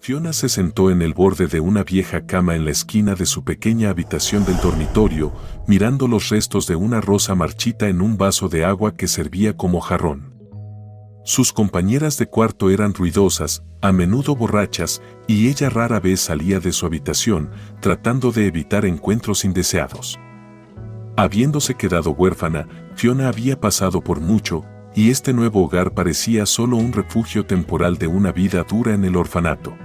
Fiona se sentó en el borde de una vieja cama en la esquina de su pequeña habitación del dormitorio, mirando los restos de una rosa marchita en un vaso de agua que servía como jarrón. Sus compañeras de cuarto eran ruidosas, a menudo borrachas, y ella rara vez salía de su habitación, tratando de evitar encuentros indeseados. Habiéndose quedado huérfana, Fiona había pasado por mucho, y este nuevo hogar parecía solo un refugio temporal de una vida dura en el orfanato.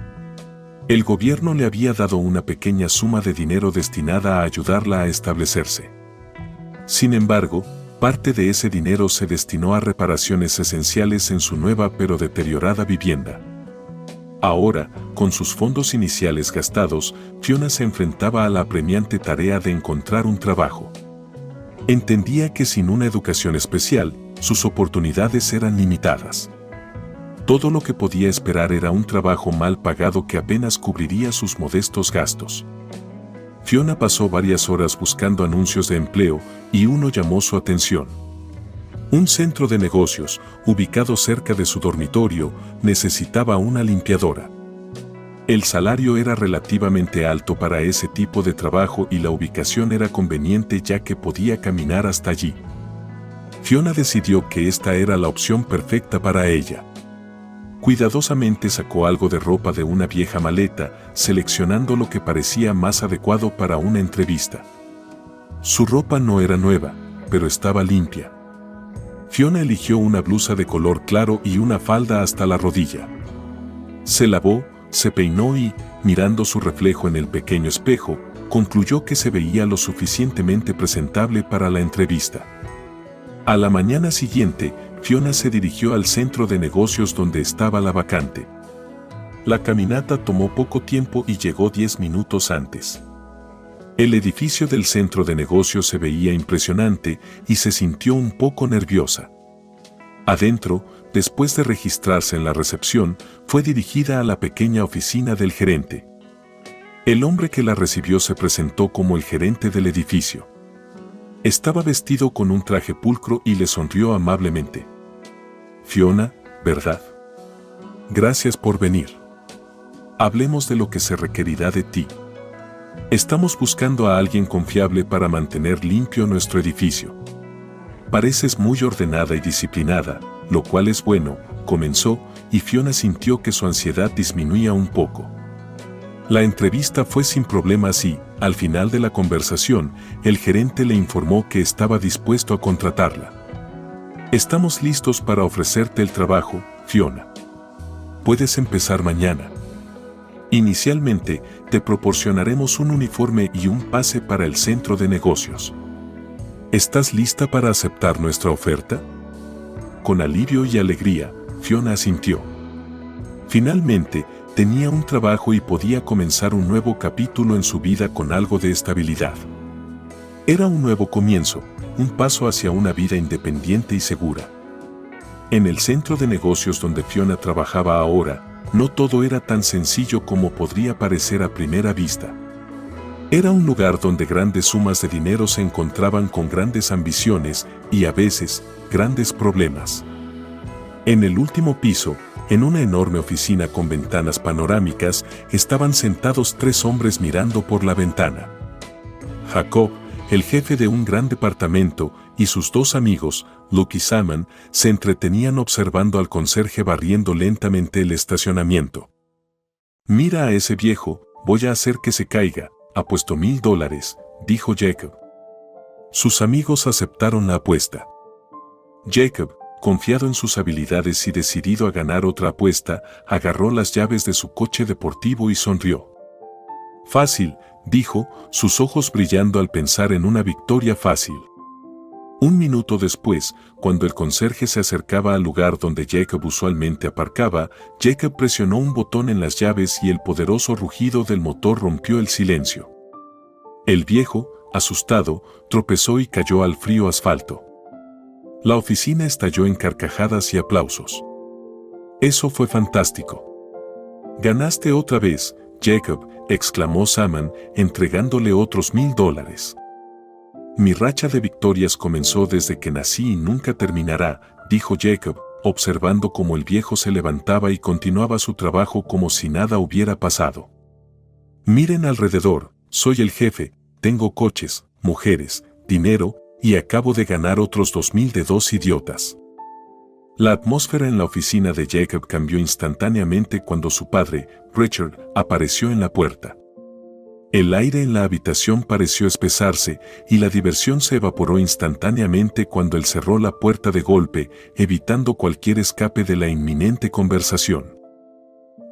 El gobierno le había dado una pequeña suma de dinero destinada a ayudarla a establecerse. Sin embargo, parte de ese dinero se destinó a reparaciones esenciales en su nueva pero deteriorada vivienda. Ahora, con sus fondos iniciales gastados, Fiona se enfrentaba a la apremiante tarea de encontrar un trabajo. Entendía que sin una educación especial, sus oportunidades eran limitadas. Todo lo que podía esperar era un trabajo mal pagado que apenas cubriría sus modestos gastos. Fiona pasó varias horas buscando anuncios de empleo y uno llamó su atención. Un centro de negocios, ubicado cerca de su dormitorio, necesitaba una limpiadora. El salario era relativamente alto para ese tipo de trabajo y la ubicación era conveniente ya que podía caminar hasta allí. Fiona decidió que esta era la opción perfecta para ella. Cuidadosamente sacó algo de ropa de una vieja maleta, seleccionando lo que parecía más adecuado para una entrevista. Su ropa no era nueva, pero estaba limpia. Fiona eligió una blusa de color claro y una falda hasta la rodilla. Se lavó, se peinó y, mirando su reflejo en el pequeño espejo, concluyó que se veía lo suficientemente presentable para la entrevista. A la mañana siguiente, Fiona se dirigió al centro de negocios donde estaba la vacante. La caminata tomó poco tiempo y llegó 10 minutos antes. El edificio del centro de negocios se veía impresionante y se sintió un poco nerviosa. Adentro, después de registrarse en la recepción, fue dirigida a la pequeña oficina del gerente. El hombre que la recibió se presentó como el gerente del edificio. Estaba vestido con un traje pulcro y le sonrió amablemente. Fiona, ¿verdad? Gracias por venir. Hablemos de lo que se requerirá de ti. Estamos buscando a alguien confiable para mantener limpio nuestro edificio. Pareces muy ordenada y disciplinada, lo cual es bueno, comenzó, y Fiona sintió que su ansiedad disminuía un poco. La entrevista fue sin problemas y, al final de la conversación, el gerente le informó que estaba dispuesto a contratarla. Estamos listos para ofrecerte el trabajo, Fiona. Puedes empezar mañana. Inicialmente, te proporcionaremos un uniforme y un pase para el centro de negocios. ¿Estás lista para aceptar nuestra oferta? Con alivio y alegría, Fiona asintió. Finalmente, tenía un trabajo y podía comenzar un nuevo capítulo en su vida con algo de estabilidad. Era un nuevo comienzo, un paso hacia una vida independiente y segura. En el centro de negocios donde Fiona trabajaba ahora, no todo era tan sencillo como podría parecer a primera vista. Era un lugar donde grandes sumas de dinero se encontraban con grandes ambiciones y a veces, grandes problemas. En el último piso, en una enorme oficina con ventanas panorámicas, estaban sentados 3 hombres mirando por la ventana. Jacob, el jefe de un gran departamento, y sus 2 amigos, Luke y Simon, se entretenían observando al conserje barriendo lentamente el estacionamiento. «Mira a ese viejo, voy a hacer que se caiga, apuesto $1000», dijo Jacob. Sus amigos aceptaron la apuesta. Jacob, confiado en sus habilidades y decidido a ganar otra apuesta, agarró las llaves de su coche deportivo y sonrió. «Fácil», dijo, sus ojos brillando al pensar en una victoria fácil. Un minuto después, cuando el conserje se acercaba al lugar donde Jacob usualmente aparcaba, Jacob presionó un botón en las llaves y el poderoso rugido del motor rompió el silencio. El viejo, asustado, tropezó y cayó al frío asfalto. La oficina estalló en carcajadas y aplausos. «Eso fue fantástico». «Ganaste otra vez, Jacob», exclamó Simon, entregándole otros $1000. «Mi racha de victorias comenzó desde que nací y nunca terminará», dijo Jacob, observando cómo el viejo se levantaba y continuaba su trabajo como si nada hubiera pasado. Miren alrededor, soy el jefe, tengo coches, mujeres, dinero, y acabo de ganar otros 2000 de dos idiotas. La atmósfera en la oficina de Jacob cambió instantáneamente cuando su padre, Richard, apareció en la puerta. El aire en la habitación pareció espesarse y la diversión se evaporó instantáneamente cuando él cerró la puerta de golpe, evitando cualquier escape de la inminente conversación.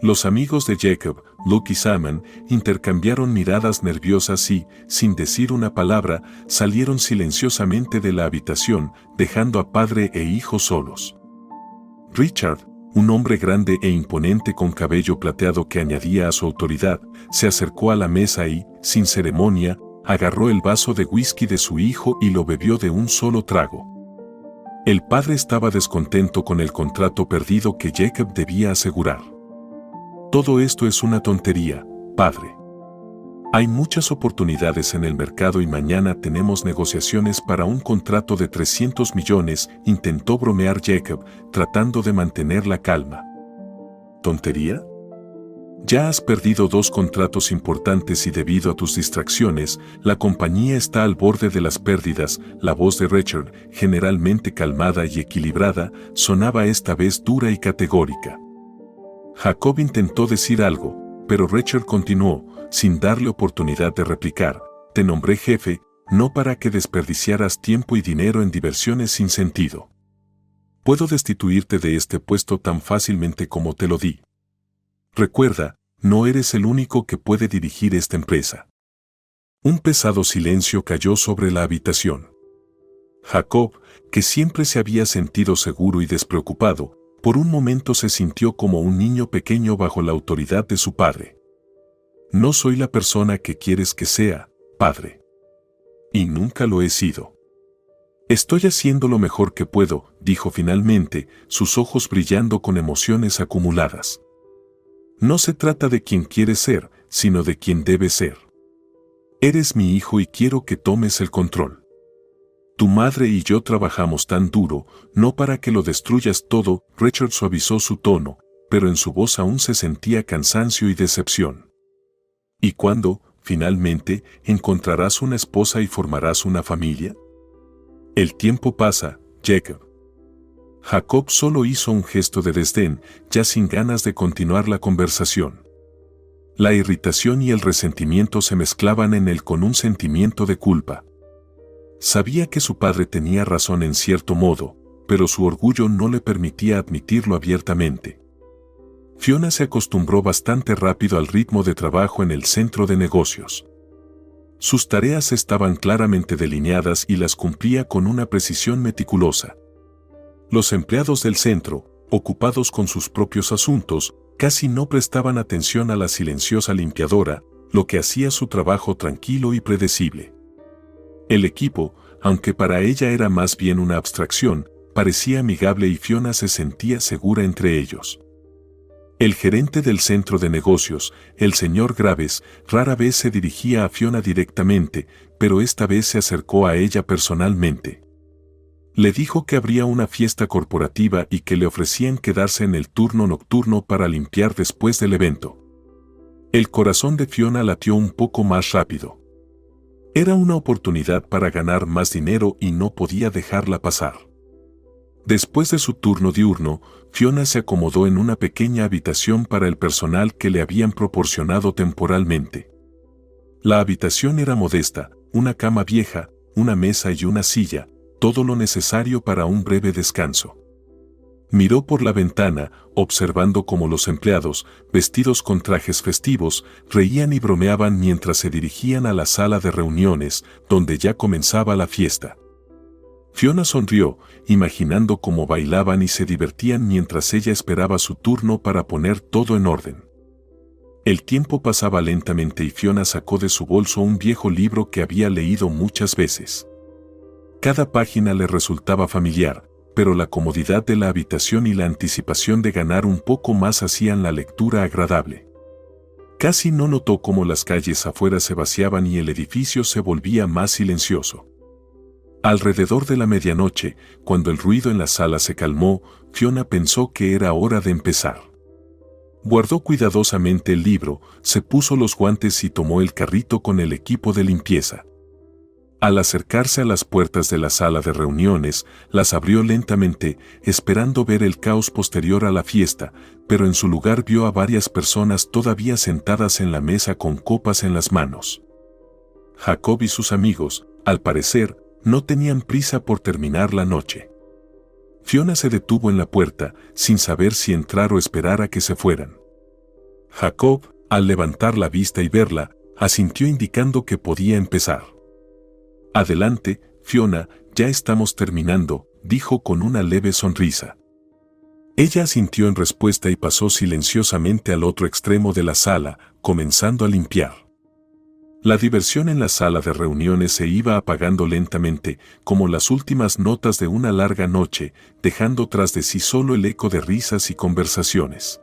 Los amigos de Jacob, Luke y Simon, intercambiaron miradas nerviosas y, sin decir una palabra, salieron silenciosamente de la habitación, dejando a padre e hijo solos. Richard, un hombre grande e imponente con cabello plateado que añadía a su autoridad, se acercó a la mesa y, sin ceremonia, agarró el vaso de whisky de su hijo y lo bebió de un solo trago. El padre estaba descontento con el contrato perdido que Jacob debía asegurar. Todo esto es una tontería, padre. Hay muchas oportunidades en el mercado y mañana tenemos negociaciones para un contrato de 300 millones, intentó bromear Jacob, tratando de mantener la calma. ¿Tontería? Ya has perdido 2 contratos importantes y debido a tus distracciones, la compañía está al borde de las pérdidas. La voz de Richard, generalmente calmada y equilibrada, sonaba esta vez dura y categórica. Jacob intentó decir algo, pero Richard continuó, sin darle oportunidad de replicar: te nombré jefe, no para que desperdiciaras tiempo y dinero en diversiones sin sentido. Puedo destituirte de este puesto tan fácilmente como te lo di. Recuerda, no eres el único que puede dirigir esta empresa. Un pesado silencio cayó sobre la habitación. Jacob, que siempre se había sentido seguro y despreocupado, por un momento se sintió como un niño pequeño bajo la autoridad de su padre. No soy la persona que quieres que sea, padre. Y nunca lo he sido. Estoy haciendo lo mejor que puedo, dijo finalmente, sus ojos brillando con emociones acumuladas. No se trata de quién quieres ser, sino de quién debes ser. Eres mi hijo y quiero que tomes el control. Tu madre y yo trabajamos tan duro, no para que lo destruyas todo. Richard suavizó su tono, pero en su voz aún se sentía cansancio y decepción. ¿Y cuándo, finalmente, encontrarás una esposa y formarás una familia? El tiempo pasa, Jacob. Jacob solo hizo un gesto de desdén, ya sin ganas de continuar la conversación. La irritación y el resentimiento se mezclaban en él con un sentimiento de culpa. Sabía que su padre tenía razón en cierto modo, pero su orgullo no le permitía admitirlo abiertamente. Fiona se acostumbró bastante rápido al ritmo de trabajo en el centro de negocios. Sus tareas estaban claramente delineadas y las cumplía con una precisión meticulosa. Los empleados del centro, ocupados con sus propios asuntos, casi no prestaban atención a la silenciosa limpiadora, lo que hacía su trabajo tranquilo y predecible. El equipo, aunque para ella era más bien una abstracción, parecía amigable y Fiona se sentía segura entre ellos. El gerente del centro de negocios, el señor Graves, rara vez se dirigía a Fiona directamente, pero esta vez se acercó a ella personalmente. Le dijo que habría una fiesta corporativa y que le ofrecían quedarse en el turno nocturno para limpiar después del evento. El corazón de Fiona latió un poco más rápido. Era una oportunidad para ganar más dinero y no podía dejarla pasar. Después de su turno diurno, Fiona se acomodó en una pequeña habitación para el personal que le habían proporcionado temporalmente. La habitación era modesta, una cama vieja, una mesa y una silla, todo lo necesario para un breve descanso. Miró por la ventana, observando cómo los empleados, vestidos con trajes festivos, reían y bromeaban mientras se dirigían a la sala de reuniones, donde ya comenzaba la fiesta. Fiona sonrió, imaginando cómo bailaban y se divertían mientras ella esperaba su turno para poner todo en orden. El tiempo pasaba lentamente y Fiona sacó de su bolso un viejo libro que había leído muchas veces. Cada página le resultaba familiar, pero la comodidad de la habitación y la anticipación de ganar un poco más hacían la lectura agradable. Casi no notó cómo las calles afuera se vaciaban y el edificio se volvía más silencioso. Alrededor de la medianoche, cuando el ruido en la sala se calmó, Fiona pensó que era hora de empezar. Guardó cuidadosamente el libro, se puso los guantes y tomó el carrito con el equipo de limpieza. Al acercarse a las puertas de la sala de reuniones, las abrió lentamente, esperando ver el caos posterior a la fiesta, pero en su lugar vio a varias personas todavía sentadas en la mesa con copas en las manos. Jacob y sus amigos, al parecer, no tenían prisa por terminar la noche. Fiona se detuvo en la puerta, sin saber si entrar o esperar a que se fueran. Jacob, al levantar la vista y verla, asintió indicando que podía empezar. «Adelante, Fiona, ya estamos terminando», dijo con una leve sonrisa. Ella asintió en respuesta y pasó silenciosamente al otro extremo de la sala, comenzando a limpiar. La diversión en la sala de reuniones se iba apagando lentamente, como las últimas notas de una larga noche, dejando tras de sí solo el eco de risas y conversaciones.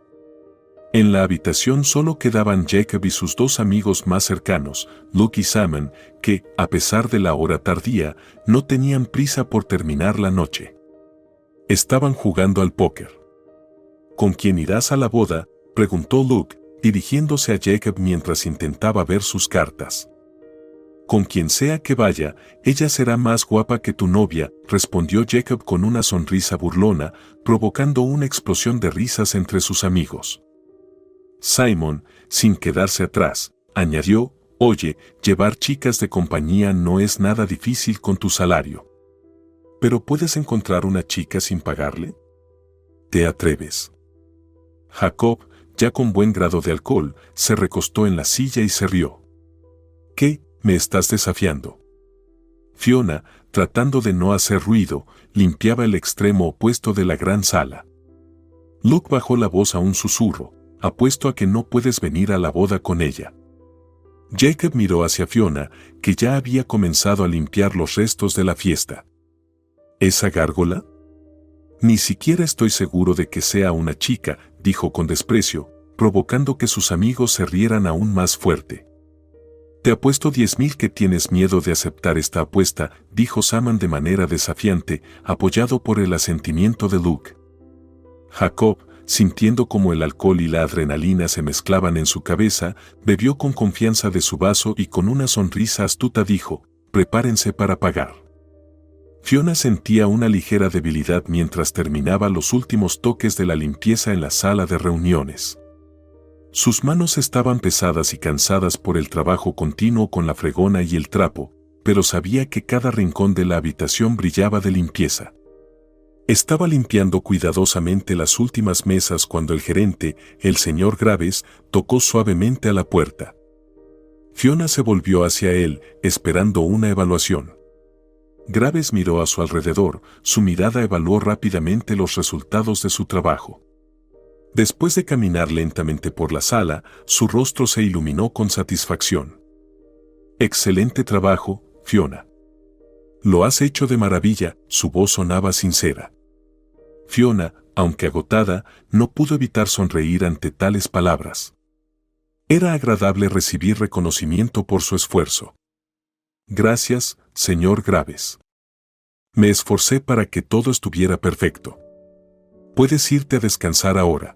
En la habitación solo quedaban Jacob y sus dos amigos más cercanos, Luke y Simon, que, a pesar de la hora tardía, no tenían prisa por terminar la noche. Estaban jugando al póker. «¿Con quién irás a la boda?», preguntó Luke, dirigiéndose a Jacob mientras intentaba ver sus cartas. «Con quien sea que vaya, ella será más guapa que tu novia», respondió Jacob con una sonrisa burlona, provocando una explosión de risas entre sus amigos. Simon, sin quedarse atrás, añadió: «Oye, llevar chicas de compañía no es nada difícil con tu salario. ¿Pero puedes encontrar una chica sin pagarle? ¿Te atreves?». Jacob, ya con buen grado de alcohol, se recostó en la silla y se rió. «¿Qué? ¿Me estás desafiando?». Fiona, tratando de no hacer ruido, limpiaba el extremo opuesto de la gran sala. Luke bajó la voz a un susurro: «Apuesto a que no puedes venir a la boda con ella». Jacob miró hacia Fiona, que ya había comenzado a limpiar los restos de la fiesta. «¿Esa gárgola?». «Ni siquiera estoy seguro de que sea una chica», dijo con desprecio, provocando que sus amigos se rieran aún más fuerte. «Te apuesto 10.000 que tienes miedo de aceptar esta apuesta», dijo Simon de manera desafiante, apoyado por el asentimiento de Luke. Jacob, sintiendo como el alcohol y la adrenalina se mezclaban en su cabeza, bebió con confianza de su vaso y con una sonrisa astuta dijo: «Prepárense para pagar». Fiona sentía una ligera debilidad mientras terminaba los últimos toques de la limpieza en la sala de reuniones. Sus manos estaban pesadas y cansadas por el trabajo continuo con la fregona y el trapo, pero sabía que cada rincón de la habitación brillaba de limpieza. Estaba limpiando cuidadosamente las últimas mesas cuando el gerente, el señor Graves, tocó suavemente a la puerta. Fiona se volvió hacia él, esperando una evaluación. Graves miró a su alrededor, su mirada evaluó rápidamente los resultados de su trabajo. Después de caminar lentamente por la sala, su rostro se iluminó con satisfacción. «Excelente trabajo, Fiona. Lo has hecho de maravilla», su voz sonaba sincera. Fiona, aunque agotada, no pudo evitar sonreír ante tales palabras. Era agradable recibir reconocimiento por su esfuerzo. «Gracias, señor Graves. Me esforcé para que todo estuviera perfecto. Puedes irte a descansar ahora.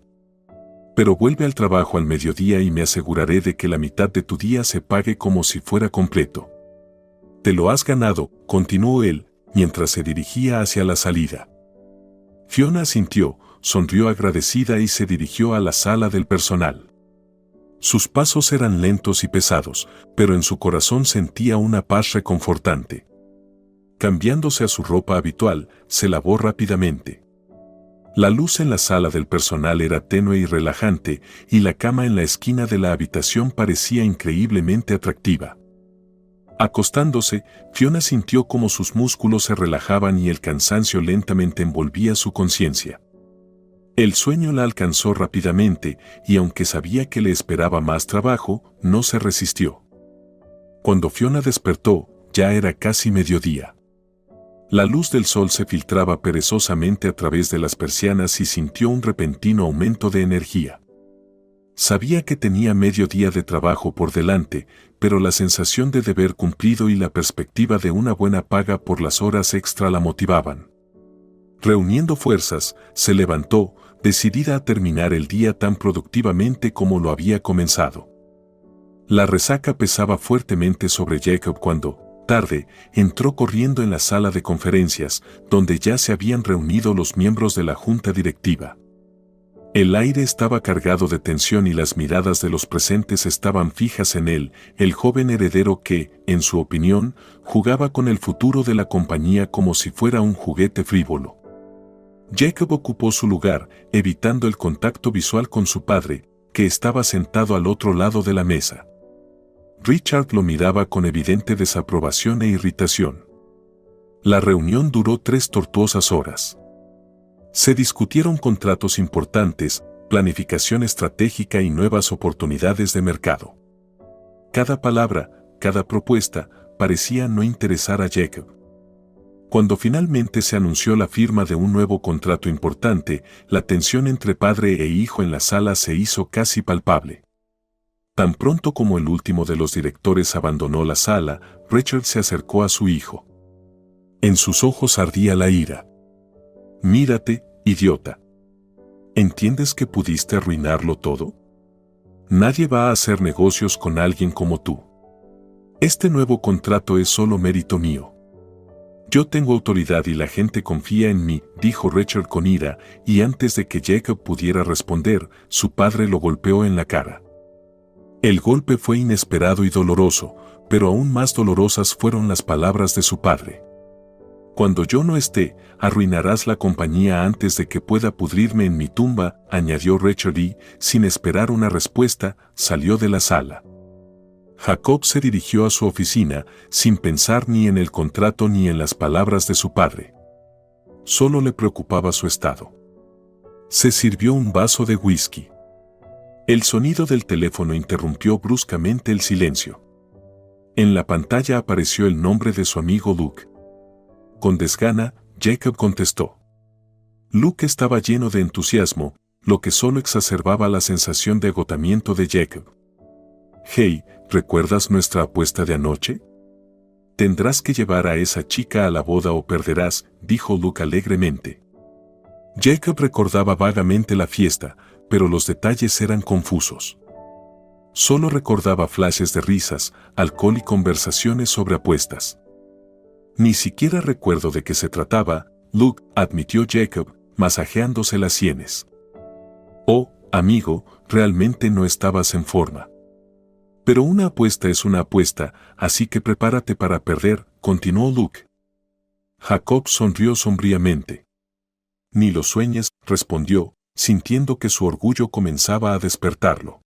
Pero vuelve al trabajo al mediodía y me aseguraré de que la mitad de tu día se pague como si fuera completo». «Te lo has ganado», continuó él, mientras se dirigía hacia la salida. Fiona asintió, sonrió agradecida y se dirigió a la sala del personal. Sus pasos eran lentos y pesados, pero en su corazón sentía una paz reconfortante. Cambiándose a su ropa habitual, se lavó rápidamente. La luz en la sala del personal era tenue y relajante, y la cama en la esquina de la habitación parecía increíblemente atractiva. Acostándose, Fiona sintió como sus músculos se relajaban y el cansancio lentamente envolvía su conciencia. El sueño la alcanzó rápidamente, y aunque sabía que le esperaba más trabajo, no se resistió. Cuando Fiona despertó, ya era casi mediodía. La luz del sol se filtraba perezosamente a través de las persianas y sintió un repentino aumento de energía. Sabía que tenía medio día de trabajo por delante, pero la sensación de deber cumplido y la perspectiva de una buena paga por las horas extra la motivaban. Reuniendo fuerzas, se levantó, decidida a terminar el día tan productivamente como lo había comenzado. La resaca pesaba fuertemente sobre Jacob cuando, tarde, entró corriendo en la sala de conferencias, donde ya se habían reunido los miembros de la junta directiva. El aire estaba cargado de tensión y las miradas de los presentes estaban fijas en él, el joven heredero que, en su opinión, jugaba con el futuro de la compañía como si fuera un juguete frívolo. Jacob ocupó su lugar, evitando el contacto visual con su padre, que estaba sentado al otro lado de la mesa. Richard lo miraba con evidente desaprobación e irritación. La reunión duró 3 tortuosas horas. Se discutieron contratos importantes, planificación estratégica y nuevas oportunidades de mercado. Cada palabra, cada propuesta, parecía no interesar a Jacob. Cuando finalmente se anunció la firma de un nuevo contrato importante, la tensión entre padre e hijo en la sala se hizo casi palpable. Tan pronto como el último de los directores abandonó la sala, Richard se acercó a su hijo. En sus ojos ardía la ira. «Mírate, idiota. ¿Entiendes que pudiste arruinarlo todo? Nadie va a hacer negocios con alguien como tú. Este nuevo contrato es solo mérito mío. Yo tengo autoridad y la gente confía en mí», dijo Richard con ira, y antes de que Jacob pudiera responder, su padre lo golpeó en la cara. El golpe fue inesperado y doloroso, pero aún más dolorosas fueron las palabras de su padre. «Cuando yo no esté, arruinarás la compañía antes de que pueda pudrirme en mi tumba», añadió Richard y, sin esperar una respuesta, salió de la sala. Jacob se dirigió a su oficina, sin pensar ni en el contrato ni en las palabras de su padre. Solo le preocupaba su estado. Se sirvió un vaso de whisky. El sonido del teléfono interrumpió bruscamente el silencio. En la pantalla apareció el nombre de su amigo Luke. Con desgana, Jacob contestó. Luke estaba lleno de entusiasmo, lo que solo exacerbaba la sensación de agotamiento de Jacob. «Hey, ¿recuerdas nuestra apuesta de anoche? Tendrás que llevar a esa chica a la boda o perderás», dijo Luke alegremente. Jacob recordaba vagamente la fiesta, pero los detalles eran confusos. Solo recordaba flashes de risas, alcohol y conversaciones sobre apuestas. «Ni siquiera recuerdo de qué se trataba», Luke, admitió Jacob, masajeándose las sienes. «Oh, amigo, realmente no estabas en forma. Pero una apuesta es una apuesta, así que prepárate para perder», continuó Luke. Jacob sonrió sombríamente. «Ni lo sueñes», respondió, sintiendo que su orgullo comenzaba a despertarlo.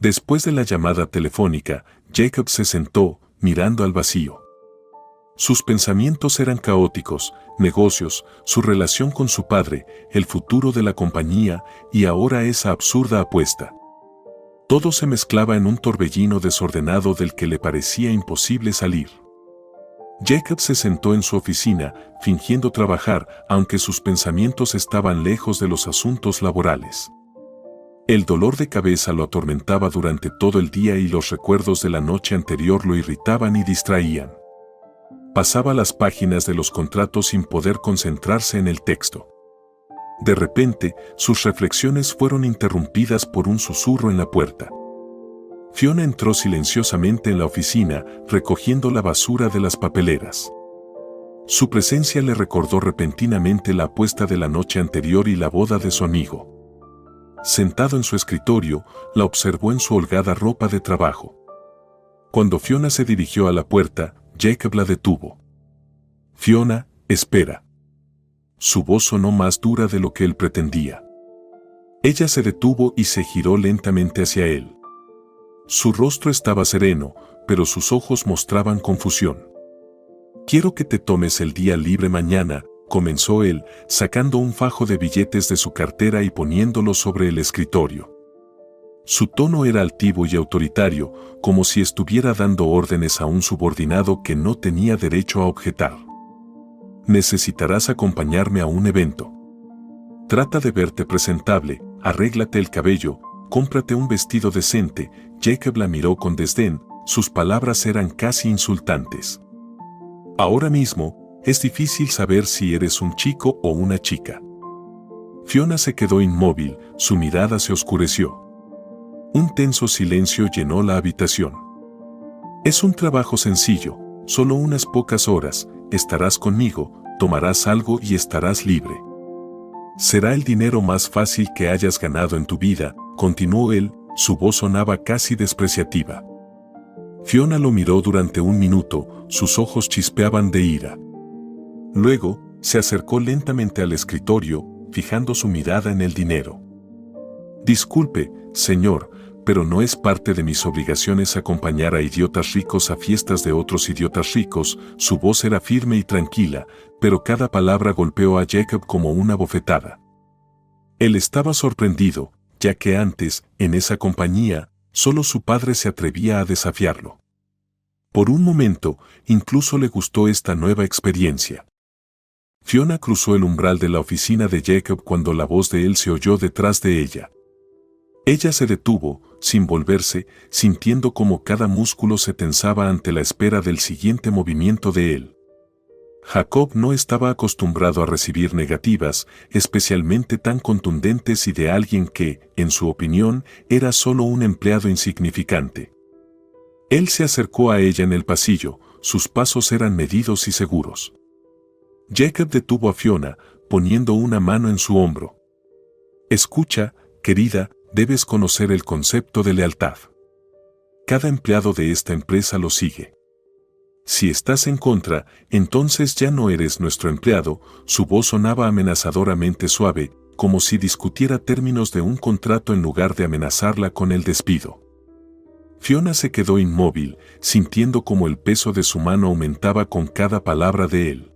Después de la llamada telefónica, Jacob se sentó, mirando al vacío. Sus pensamientos eran caóticos: negocios, su relación con su padre, el futuro de la compañía y ahora esa absurda apuesta. Todo se mezclaba en un torbellino desordenado del que le parecía imposible salir. Jacob se sentó en su oficina, fingiendo trabajar, aunque sus pensamientos estaban lejos de los asuntos laborales. El dolor de cabeza lo atormentaba durante todo el día y los recuerdos de la noche anterior lo irritaban y distraían. Pasaba las páginas de los contratos sin poder concentrarse en el texto. De repente, sus reflexiones fueron interrumpidas por un susurro en la puerta. Fiona entró silenciosamente en la oficina, recogiendo la basura de las papeleras. Su presencia le recordó repentinamente la apuesta de la noche anterior y la boda de su amigo. Sentado en su escritorio, la observó en su holgada ropa de trabajo. Cuando Fiona se dirigió a la puerta, Jacob la detuvo. «Fiona, espera». Su voz sonó más dura de lo que él pretendía. Ella se detuvo y se giró lentamente hacia él. Su rostro estaba sereno, pero sus ojos mostraban confusión. «Quiero que te tomes el día libre mañana», comenzó él, sacando un fajo de billetes de su cartera y poniéndolos sobre el escritorio. Su tono era altivo y autoritario, como si estuviera dando órdenes a un subordinado que no tenía derecho a objetar. «Necesitarás acompañarme a un evento. Trata de verte presentable, arréglate el cabello, cómprate un vestido decente». Jacob la miró con desdén, sus palabras eran casi insultantes. Ahora mismo, es difícil saber si eres un chico o una chica. Fiona se quedó inmóvil, su mirada se oscureció. Un tenso silencio llenó la habitación. Es un trabajo sencillo, solo unas pocas horas, estarás conmigo, tomarás algo y estarás libre. Será el dinero más fácil que hayas ganado en tu vida, continuó él, su voz sonaba casi despreciativa. Fiona lo miró durante un minuto, sus ojos chispeaban de ira. Luego, se acercó lentamente al escritorio, fijando su mirada en el dinero. Disculpe, señor, pero no es parte de mis obligaciones acompañar a idiotas ricos a fiestas de otros idiotas ricos. Su voz era firme y tranquila, pero cada palabra golpeó a Jacob como una bofetada. Él estaba sorprendido, ya que antes, en esa compañía, solo su padre se atrevía a desafiarlo. Por un momento, incluso le gustó esta nueva experiencia. Fiona cruzó el umbral de la oficina de Jacob cuando la voz de él se oyó detrás de ella. Ella se detuvo, sin volverse, sintiendo como cada músculo se tensaba ante la espera del siguiente movimiento de él. Jacob no estaba acostumbrado a recibir negativas, especialmente tan contundentes y de alguien que, en su opinión, era solo un empleado insignificante. Él se acercó a ella en el pasillo, sus pasos eran medidos y seguros. Jacob detuvo a Fiona, poniendo una mano en su hombro. Escucha, querida, debes conocer el concepto de lealtad. Cada empleado de esta empresa lo sigue. Si estás en contra, entonces ya no eres nuestro empleado. Su voz sonaba amenazadoramente suave, como si discutiera términos de un contrato en lugar de amenazarla con el despido. Fiona se quedó inmóvil, sintiendo como el peso de su mano aumentaba con cada palabra de él.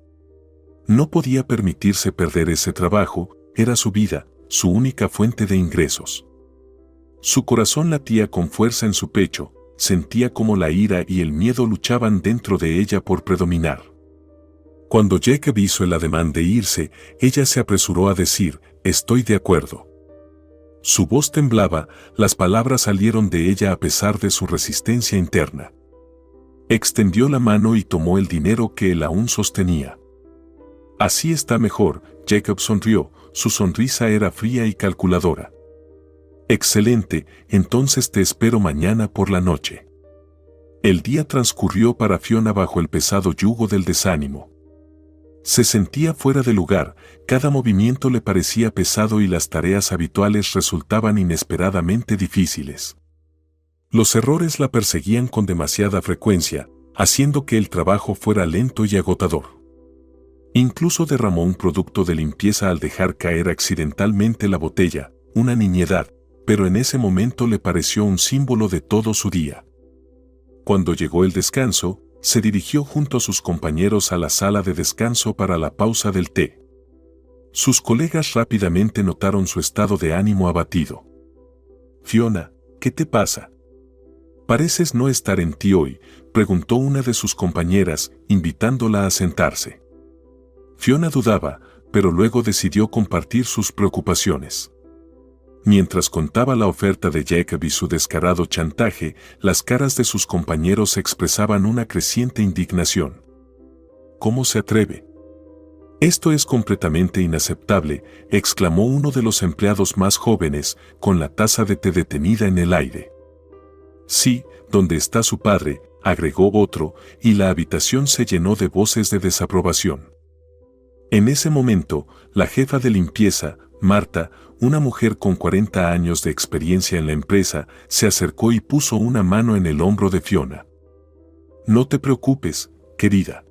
No podía permitirse perder ese trabajo, era su vida, su única fuente de ingresos. Su corazón latía con fuerza en su pecho, sentía como la ira y el miedo luchaban dentro de ella por predominar. Cuando Jacob hizo el ademán de irse, ella se apresuró a decir, «Estoy de acuerdo». Su voz temblaba, las palabras salieron de ella a pesar de su resistencia interna. Extendió la mano y tomó el dinero que él aún sostenía. «Así está mejor», Jacob sonrió, su sonrisa era fría y calculadora. «Excelente, entonces te espero mañana por la noche». El día transcurrió para Fiona bajo el pesado yugo del desánimo. Se sentía fuera de lugar, cada movimiento le parecía pesado y las tareas habituales resultaban inesperadamente difíciles. Los errores la perseguían con demasiada frecuencia, haciendo que el trabajo fuera lento y agotador. Incluso derramó un producto de limpieza al dejar caer accidentalmente la botella, una nimiedad, pero en ese momento le pareció un símbolo de todo su día. Cuando llegó el descanso, se dirigió junto a sus compañeros a la sala de descanso para la pausa del té. Sus colegas rápidamente notaron su estado de ánimo abatido. «Fiona, ¿qué te pasa? Pareces no estar en ti hoy», preguntó una de sus compañeras, invitándola a sentarse. Fiona dudaba, pero luego decidió compartir sus preocupaciones. Mientras contaba la oferta de Jacob y su descarado chantaje, las caras de sus compañeros expresaban una creciente indignación. «¿Cómo se atreve? Esto es completamente inaceptable», exclamó uno de los empleados más jóvenes, con la taza de té detenida en el aire. «Sí, ¿dónde está su padre?», agregó otro, y la habitación se llenó de voces de desaprobación. En ese momento, la jefa de limpieza, Marta, una mujer con 40 años de experiencia en la empresa, se acercó y puso una mano en el hombro de Fiona. «No te preocupes, querida.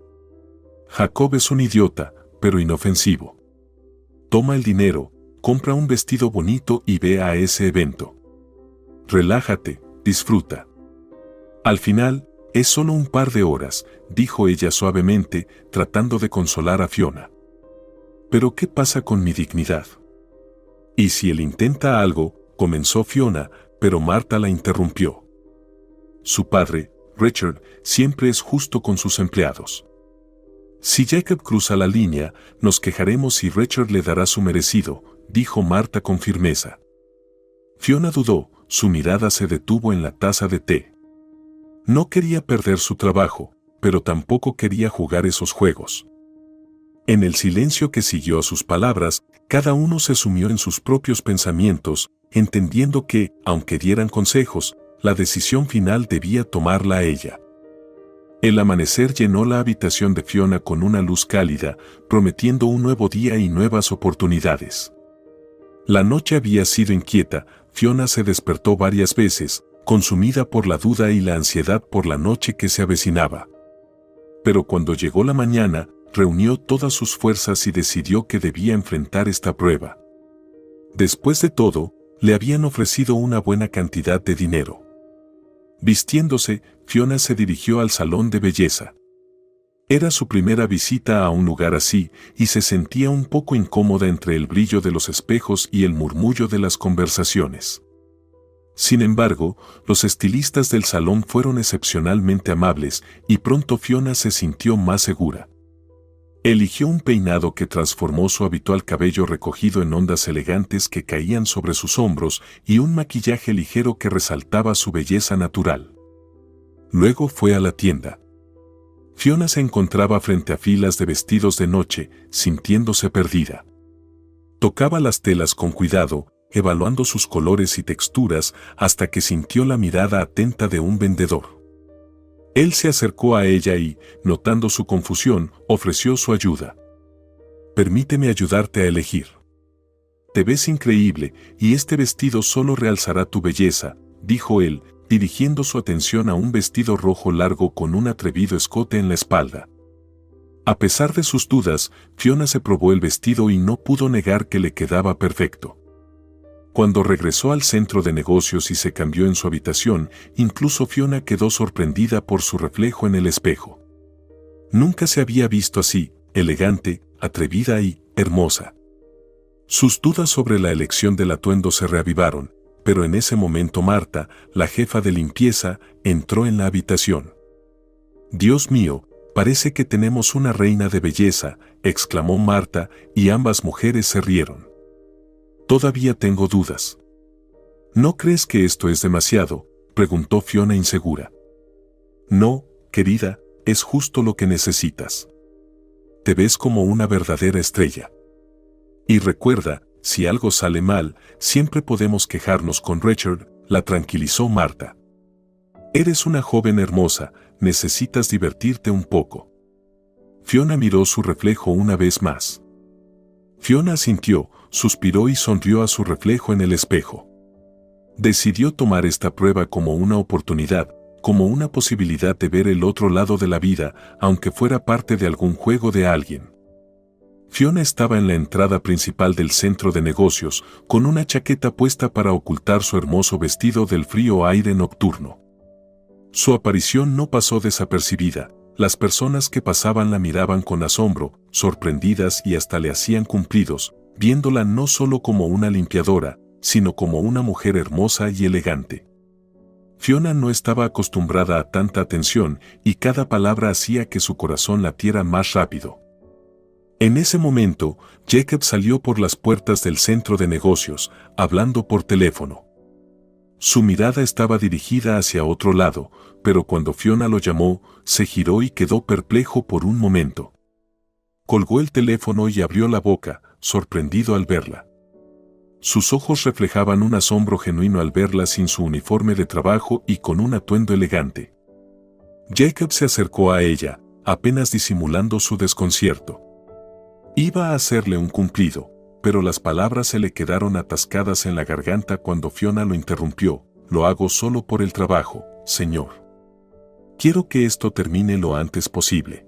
Jacob es un idiota, pero inofensivo. Toma el dinero, compra un vestido bonito y ve a ese evento. Relájate, disfruta. Al final, es solo un par de horas», dijo ella suavemente, tratando de consolar a Fiona. «¿Pero qué pasa con mi dignidad? ¿Y si él intenta algo?», comenzó Fiona, pero Marta la interrumpió. «Su padre, Richard, siempre es justo con sus empleados. Si Jacob cruza la línea, nos quejaremos y Richard le dará su merecido», dijo Marta con firmeza. Fiona dudó, su mirada se detuvo en la taza de té. No quería perder su trabajo, pero tampoco quería jugar esos juegos. En el silencio que siguió a sus palabras, cada uno se sumió en sus propios pensamientos, entendiendo que, aunque dieran consejos, la decisión final debía tomarla ella. El amanecer llenó la habitación de Fiona con una luz cálida, prometiendo un nuevo día y nuevas oportunidades. La noche había sido inquieta, Fiona se despertó varias veces, consumida por la duda y la ansiedad por la noche que se avecinaba. Pero cuando llegó la mañana, reunió todas sus fuerzas y decidió que debía enfrentar esta prueba. Después de todo, le habían ofrecido una buena cantidad de dinero. Vistiéndose, Fiona se dirigió al salón de belleza. Era su primera visita a un lugar así, y se sentía un poco incómoda entre el brillo de los espejos y el murmullo de las conversaciones. Sin embargo, los estilistas del salón fueron excepcionalmente amables, y pronto Fiona se sintió más segura. Eligió un peinado que transformó su habitual cabello recogido en ondas elegantes que caían sobre sus hombros y un maquillaje ligero que resaltaba su belleza natural. Luego fue a la tienda. Fiona se encontraba frente a filas de vestidos de noche, sintiéndose perdida. Tocaba las telas con cuidado, evaluando sus colores y texturas hasta que sintió la mirada atenta de un vendedor. Él se acercó a ella y, notando su confusión, ofreció su ayuda. «Permíteme ayudarte a elegir. Te ves increíble y este vestido solo realzará tu belleza», dijo él, dirigiendo su atención a un vestido rojo largo con un atrevido escote en la espalda. A pesar de sus dudas, Fiona se probó el vestido y no pudo negar que le quedaba perfecto. Cuando regresó al centro de negocios y se cambió en su habitación, incluso Fiona quedó sorprendida por su reflejo en el espejo. Nunca se había visto así, elegante, atrevida y hermosa. Sus dudas sobre la elección del atuendo se reavivaron, pero en ese momento Marta, la jefa de limpieza, entró en la habitación. «Dios mío, parece que tenemos una reina de belleza», exclamó Marta, y ambas mujeres se rieron. «Todavía tengo dudas». «¿No crees que esto es demasiado?», preguntó Fiona insegura. «No, querida, es justo lo que necesitas. Te ves como una verdadera estrella. Y recuerda, si algo sale mal, siempre podemos quejarnos con Richard», la tranquilizó Marta. «Eres una joven hermosa, necesitas divertirte un poco». Fiona miró su reflejo una vez más. Fiona asintió, suspiró y sonrió a su reflejo en el espejo. Decidió tomar esta prueba como una oportunidad, como una posibilidad de ver el otro lado de la vida, aunque fuera parte de algún juego de alguien. Fiona estaba en la entrada principal del centro de negocios, con una chaqueta puesta para ocultar su hermoso vestido del frío aire nocturno. Su aparición no pasó desapercibida. Las personas que pasaban la miraban con asombro, sorprendidas y hasta le hacían cumplidos, viéndola no solo como una limpiadora, sino como una mujer hermosa y elegante. Fiona no estaba acostumbrada a tanta atención y cada palabra hacía que su corazón latiera más rápido. En ese momento, Jacob salió por las puertas del centro de negocios, hablando por teléfono. Su mirada estaba dirigida hacia otro lado, pero cuando Fiona lo llamó, se giró y quedó perplejo por un momento. Colgó el teléfono y abrió la boca, sorprendido al verla. Sus ojos reflejaban un asombro genuino al verla sin su uniforme de trabajo y con un atuendo elegante. Jacob se acercó a ella, apenas disimulando su desconcierto. Iba a hacerle un cumplido, pero las palabras se le quedaron atascadas en la garganta cuando Fiona lo interrumpió. «Lo hago solo por el trabajo, señor. Quiero que esto termine lo antes posible».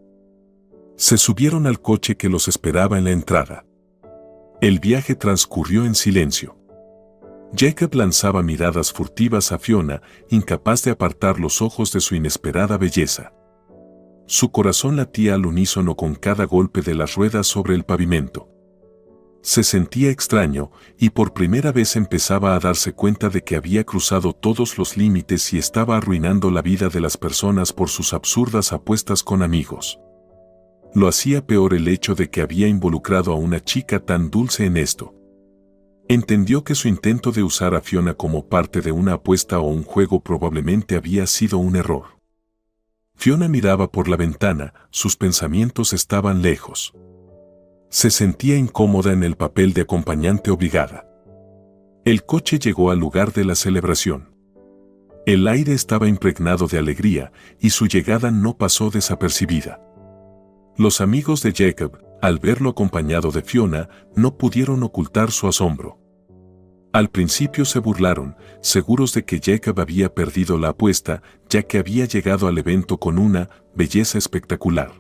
Se subieron al coche que los esperaba en la entrada. El viaje transcurrió en silencio. Jacob lanzaba miradas furtivas a Fiona, incapaz de apartar los ojos de su inesperada belleza. Su corazón latía al unísono con cada golpe de las ruedas sobre el pavimento. Se sentía extraño, y por primera vez empezaba a darse cuenta de que había cruzado todos los límites y estaba arruinando la vida de las personas por sus absurdas apuestas con amigos. Lo hacía peor el hecho de que había involucrado a una chica tan dulce en esto. Entendió que su intento de usar a Fiona como parte de una apuesta o un juego probablemente había sido un error. Fiona miraba por la ventana, sus pensamientos estaban lejos. Se sentía incómoda en el papel de acompañante obligada. El coche llegó al lugar de la celebración. El aire estaba impregnado de alegría y su llegada no pasó desapercibida. Los amigos de Jacob, al verlo acompañado de Fiona, no pudieron ocultar su asombro. Al principio se burlaron, seguros de que Jacob había perdido la apuesta, ya que había llegado al evento con una belleza espectacular.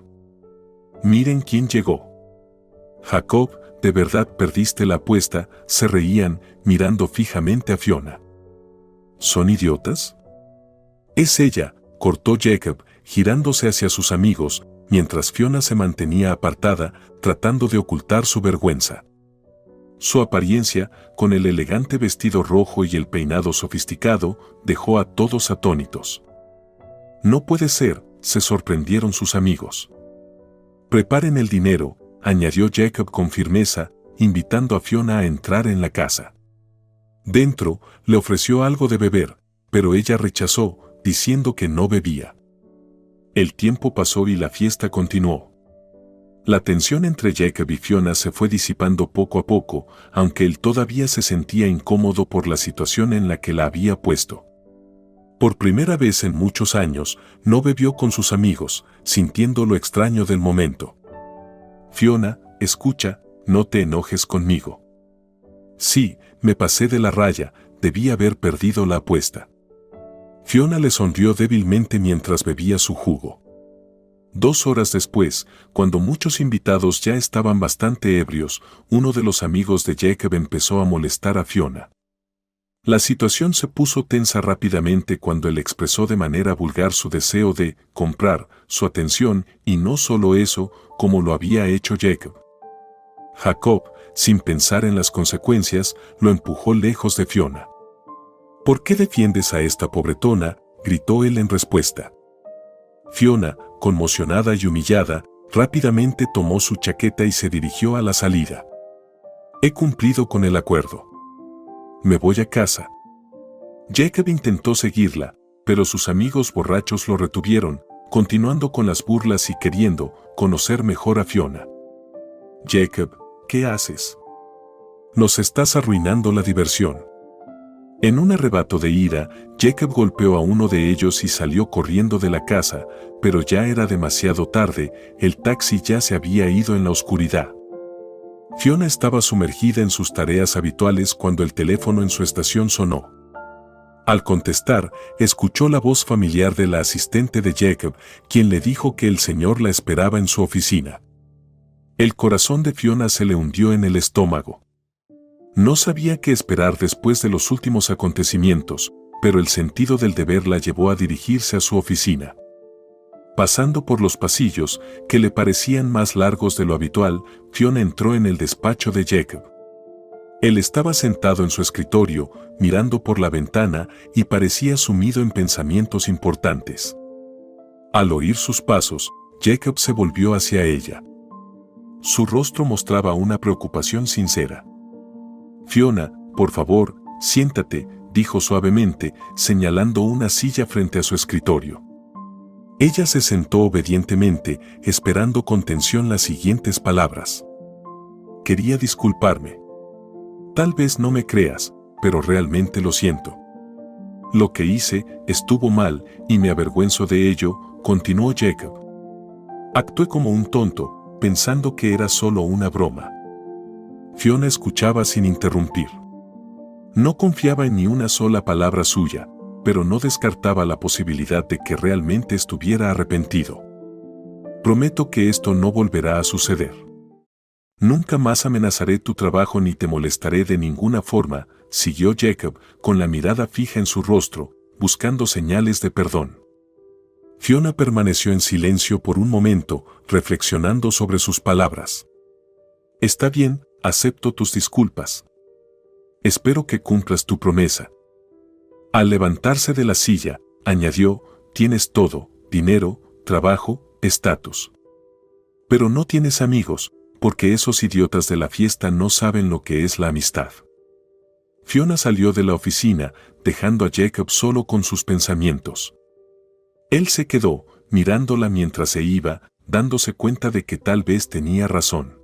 «Miren quién llegó. Jacob, ¿de verdad perdiste la apuesta?», se reían, mirando fijamente a Fiona. «¿Son idiotas?». «Es ella», cortó Jacob, girándose hacia sus amigos, mientras Fiona se mantenía apartada, tratando de ocultar su vergüenza. Su apariencia, con el elegante vestido rojo y el peinado sofisticado, dejó a todos atónitos. «No puede ser», se sorprendieron sus amigos. «Preparen el dinero», añadió Jacob con firmeza, invitando a Fiona a entrar en la casa. Dentro, le ofreció algo de beber, pero ella rechazó, diciendo que no bebía. El tiempo pasó y la fiesta continuó. La tensión entre Jacob y Fiona se fue disipando poco a poco, aunque él todavía se sentía incómodo por la situación en la que la había puesto. Por primera vez en muchos años, no bebió con sus amigos, sintiendo lo extraño del momento. «Fiona, escucha, no te enojes conmigo. Sí, me pasé de la raya, debí haber perdido la apuesta». Fiona le sonrió débilmente mientras bebía su jugo. 2 horas después, cuando muchos invitados ya estaban bastante ebrios, uno de los amigos de Jacob empezó a molestar a Fiona. La situación se puso tensa rápidamente cuando él expresó de manera vulgar su deseo de comprar su atención, y no solo eso, como lo había hecho Jacob. Jacob, sin pensar en las consecuencias, lo empujó lejos de Fiona. «¿Por qué defiendes a esta pobretona?», gritó él en respuesta. Fiona, conmocionada y humillada, rápidamente tomó su chaqueta y se dirigió a la salida. «He cumplido con el acuerdo. Me voy a casa». Jacob intentó seguirla, pero sus amigos borrachos lo retuvieron, continuando con las burlas y queriendo conocer mejor a Fiona. «Jacob, ¿qué haces? Nos estás arruinando la diversión». En un arrebato de ira, Jacob golpeó a uno de ellos y salió corriendo de la casa, pero ya era demasiado tarde, el taxi ya se había ido en la oscuridad. Fiona estaba sumergida en sus tareas habituales cuando el teléfono en su estación sonó. Al contestar, escuchó la voz familiar de la asistente de Jacob, quien le dijo que el señor la esperaba en su oficina. El corazón de Fiona se le hundió en el estómago. No sabía qué esperar después de los últimos acontecimientos, pero el sentido del deber la llevó a dirigirse a su oficina. Pasando por los pasillos, que le parecían más largos de lo habitual, Fiona entró en el despacho de Jacob. Él estaba sentado en su escritorio, mirando por la ventana, y parecía sumido en pensamientos importantes. Al oír sus pasos, Jacob se volvió hacia ella. Su rostro mostraba una preocupación sincera. «Fiona, por favor, siéntate», dijo suavemente, señalando una silla frente a su escritorio. Ella se sentó obedientemente, esperando con tensión las siguientes palabras. «Quería disculparme. Tal vez no me creas, pero realmente lo siento. Lo que hice estuvo mal y me avergüenzo de ello», continuó Jacob. «Actué como un tonto, pensando que era solo una broma». Fiona escuchaba sin interrumpir. No confiaba en ni una sola palabra suya, pero no descartaba la posibilidad de que realmente estuviera arrepentido. «Prometo que esto no volverá a suceder. Nunca más amenazaré tu trabajo ni te molestaré de ninguna forma», siguió Jacob, con la mirada fija en su rostro, buscando señales de perdón. Fiona permaneció en silencio por un momento, reflexionando sobre sus palabras. «Está bien, acepto tus disculpas. Espero que cumplas tu promesa». Al levantarse de la silla, añadió, «Tienes todo, dinero, trabajo, estatus. Pero no tienes amigos, porque esos idiotas de la fiesta no saben lo que es la amistad». Fiona salió de la oficina, dejando a Jacob solo con sus pensamientos. Él se quedó, mirándola mientras se iba, dándose cuenta de que tal vez tenía razón.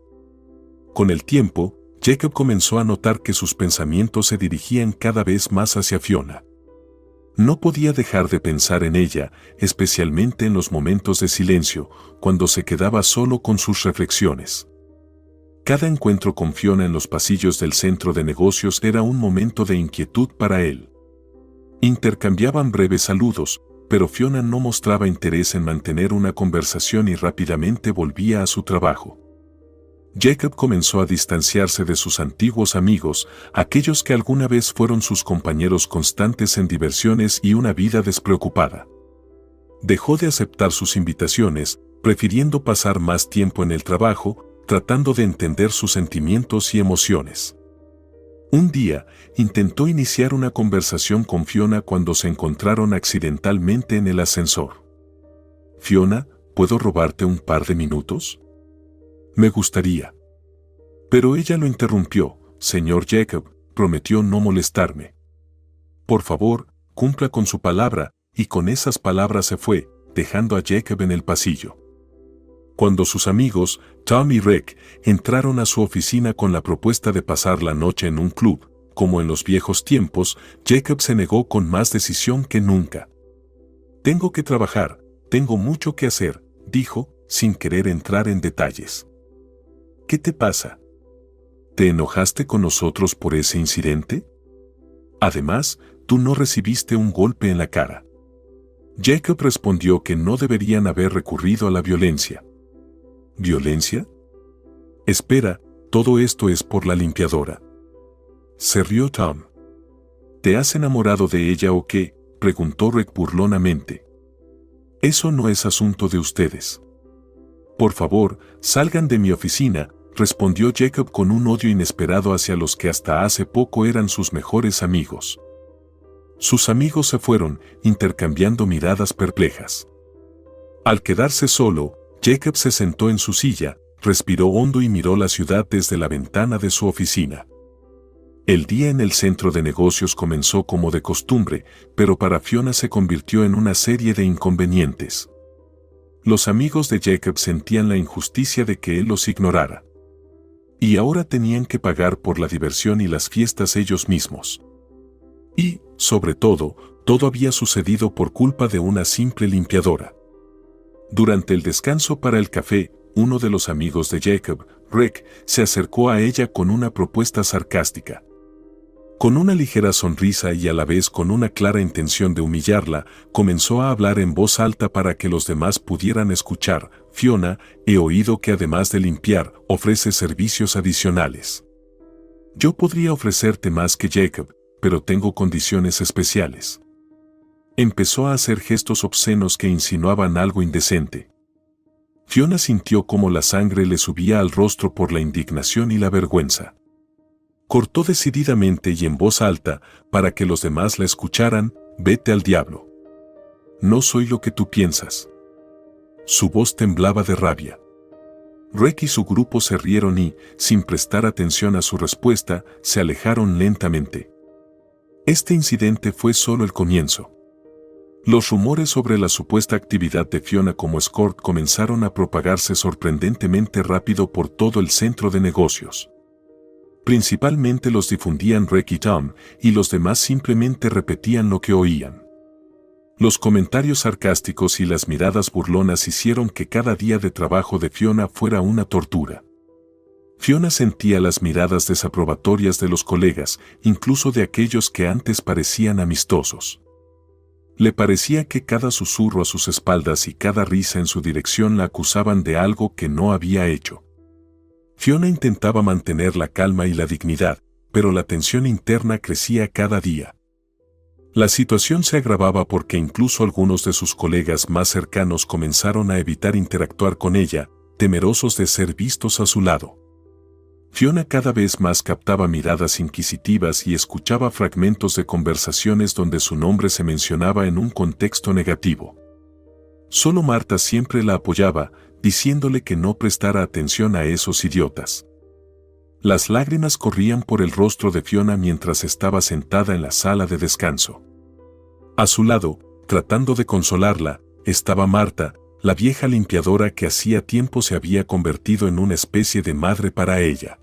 Con el tiempo, Jacob comenzó a notar que sus pensamientos se dirigían cada vez más hacia Fiona. No podía dejar de pensar en ella, especialmente en los momentos de silencio, cuando se quedaba solo con sus reflexiones. Cada encuentro con Fiona en los pasillos del centro de negocios era un momento de inquietud para él. Intercambiaban breves saludos, pero Fiona no mostraba interés en mantener una conversación y rápidamente volvía a su trabajo. Jacob comenzó a distanciarse de sus antiguos amigos, aquellos que alguna vez fueron sus compañeros constantes en diversiones y una vida despreocupada. Dejó de aceptar sus invitaciones, prefiriendo pasar más tiempo en el trabajo, tratando de entender sus sentimientos y emociones. Un día, intentó iniciar una conversación con Fiona cuando se encontraron accidentalmente en el ascensor. «Fiona, ¿puedo robarte un par de minutos? Me gustaría». Pero ella lo interrumpió. «Señor Jacob, prometió no molestarme. Por favor, cumpla con su palabra», y con esas palabras se fue, dejando a Jacob en el pasillo. Cuando sus amigos, Tom y Rick, entraron a su oficina con la propuesta de pasar la noche en un club, como en los viejos tiempos, Jacob se negó con más decisión que nunca. «Tengo que trabajar, tengo mucho que hacer», dijo, sin querer entrar en detalles. «¿Qué te pasa? ¿Te enojaste con nosotros por ese incidente? Además, tú no recibiste un golpe en la cara». Jacob respondió que no deberían haber recurrido a la violencia. ¿Violencia? Espera, todo esto es por la limpiadora. Se rió Tom. ¿Te has enamorado de ella o qué?, preguntó Rick burlonamente. Eso no es asunto de ustedes. Por favor, salgan de mi oficina, respondió Jacob con un odio inesperado hacia los que hasta hace poco eran sus mejores amigos. Sus amigos se fueron, intercambiando miradas perplejas. Al quedarse solo, Jacob se sentó en su silla, respiró hondo y miró la ciudad desde la ventana de su oficina. El día en el centro de negocios comenzó como de costumbre, pero para Fiona se convirtió en una serie de inconvenientes. Los amigos de Jacob sentían la injusticia de que él los ignorara. Y ahora tenían que pagar por la diversión y las fiestas ellos mismos. Y, sobre todo había sucedido por culpa de una simple limpiadora. Durante el descanso para el café, uno de los amigos de Jacob, Rick, se acercó a ella con una propuesta sarcástica. Con una ligera sonrisa y a la vez con una clara intención de humillarla, comenzó a hablar en voz alta para que los demás pudieran escuchar. «Fiona, he oído que además de limpiar, ofrece servicios adicionales. Yo podría ofrecerte más que Jacob, pero tengo condiciones especiales». Empezó a hacer gestos obscenos que insinuaban algo indecente. Fiona sintió cómo la sangre le subía al rostro por la indignación y la vergüenza. Cortó decididamente y en voz alta, para que los demás la escucharan: «Vete al diablo. No soy lo que tú piensas». Su voz temblaba de rabia. Rick y su grupo se rieron y, sin prestar atención a su respuesta, se alejaron lentamente. Este incidente fue solo el comienzo. Los rumores sobre la supuesta actividad de Fiona como escort comenzaron a propagarse sorprendentemente rápido por todo el centro de negocios. Principalmente los difundían Rick y Tom, y los demás simplemente repetían lo que oían. Los comentarios sarcásticos y las miradas burlonas hicieron que cada día de trabajo de Fiona fuera una tortura. Fiona sentía las miradas desaprobatorias de los colegas, incluso de aquellos que antes parecían amistosos. Le parecía que cada susurro a sus espaldas y cada risa en su dirección la acusaban de algo que no había hecho. Fiona intentaba mantener la calma y la dignidad, pero la tensión interna crecía cada día. La situación se agravaba porque incluso algunos de sus colegas más cercanos comenzaron a evitar interactuar con ella, temerosos de ser vistos a su lado. Fiona cada vez más captaba miradas inquisitivas y escuchaba fragmentos de conversaciones donde su nombre se mencionaba en un contexto negativo. Solo Marta siempre la apoyaba, diciéndole que no prestara atención a esos idiotas. Las lágrimas corrían por el rostro de Fiona mientras estaba sentada en la sala de descanso. A su lado, tratando de consolarla, estaba Marta, la vieja limpiadora que hacía tiempo se había convertido en una especie de madre para ella.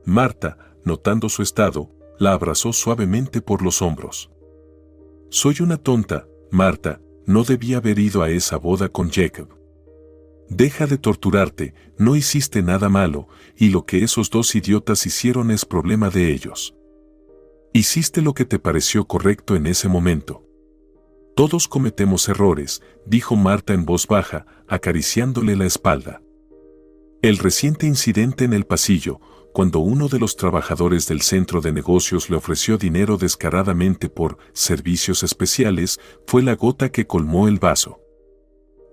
Marta, notando su estado, la abrazó suavemente por los hombros. «Soy una tonta, Marta, no debía haber ido a esa boda con Jacob. Deja de torturarte, no hiciste nada malo, y lo que esos dos idiotas hicieron es problema de ellos. Hiciste lo que te pareció correcto en ese momento». «Todos cometemos errores», dijo Marta en voz baja, acariciándole la espalda. El reciente incidente en el pasillo, cuando uno de los trabajadores del centro de negocios le ofreció dinero descaradamente por servicios especiales, fue la gota que colmó el vaso.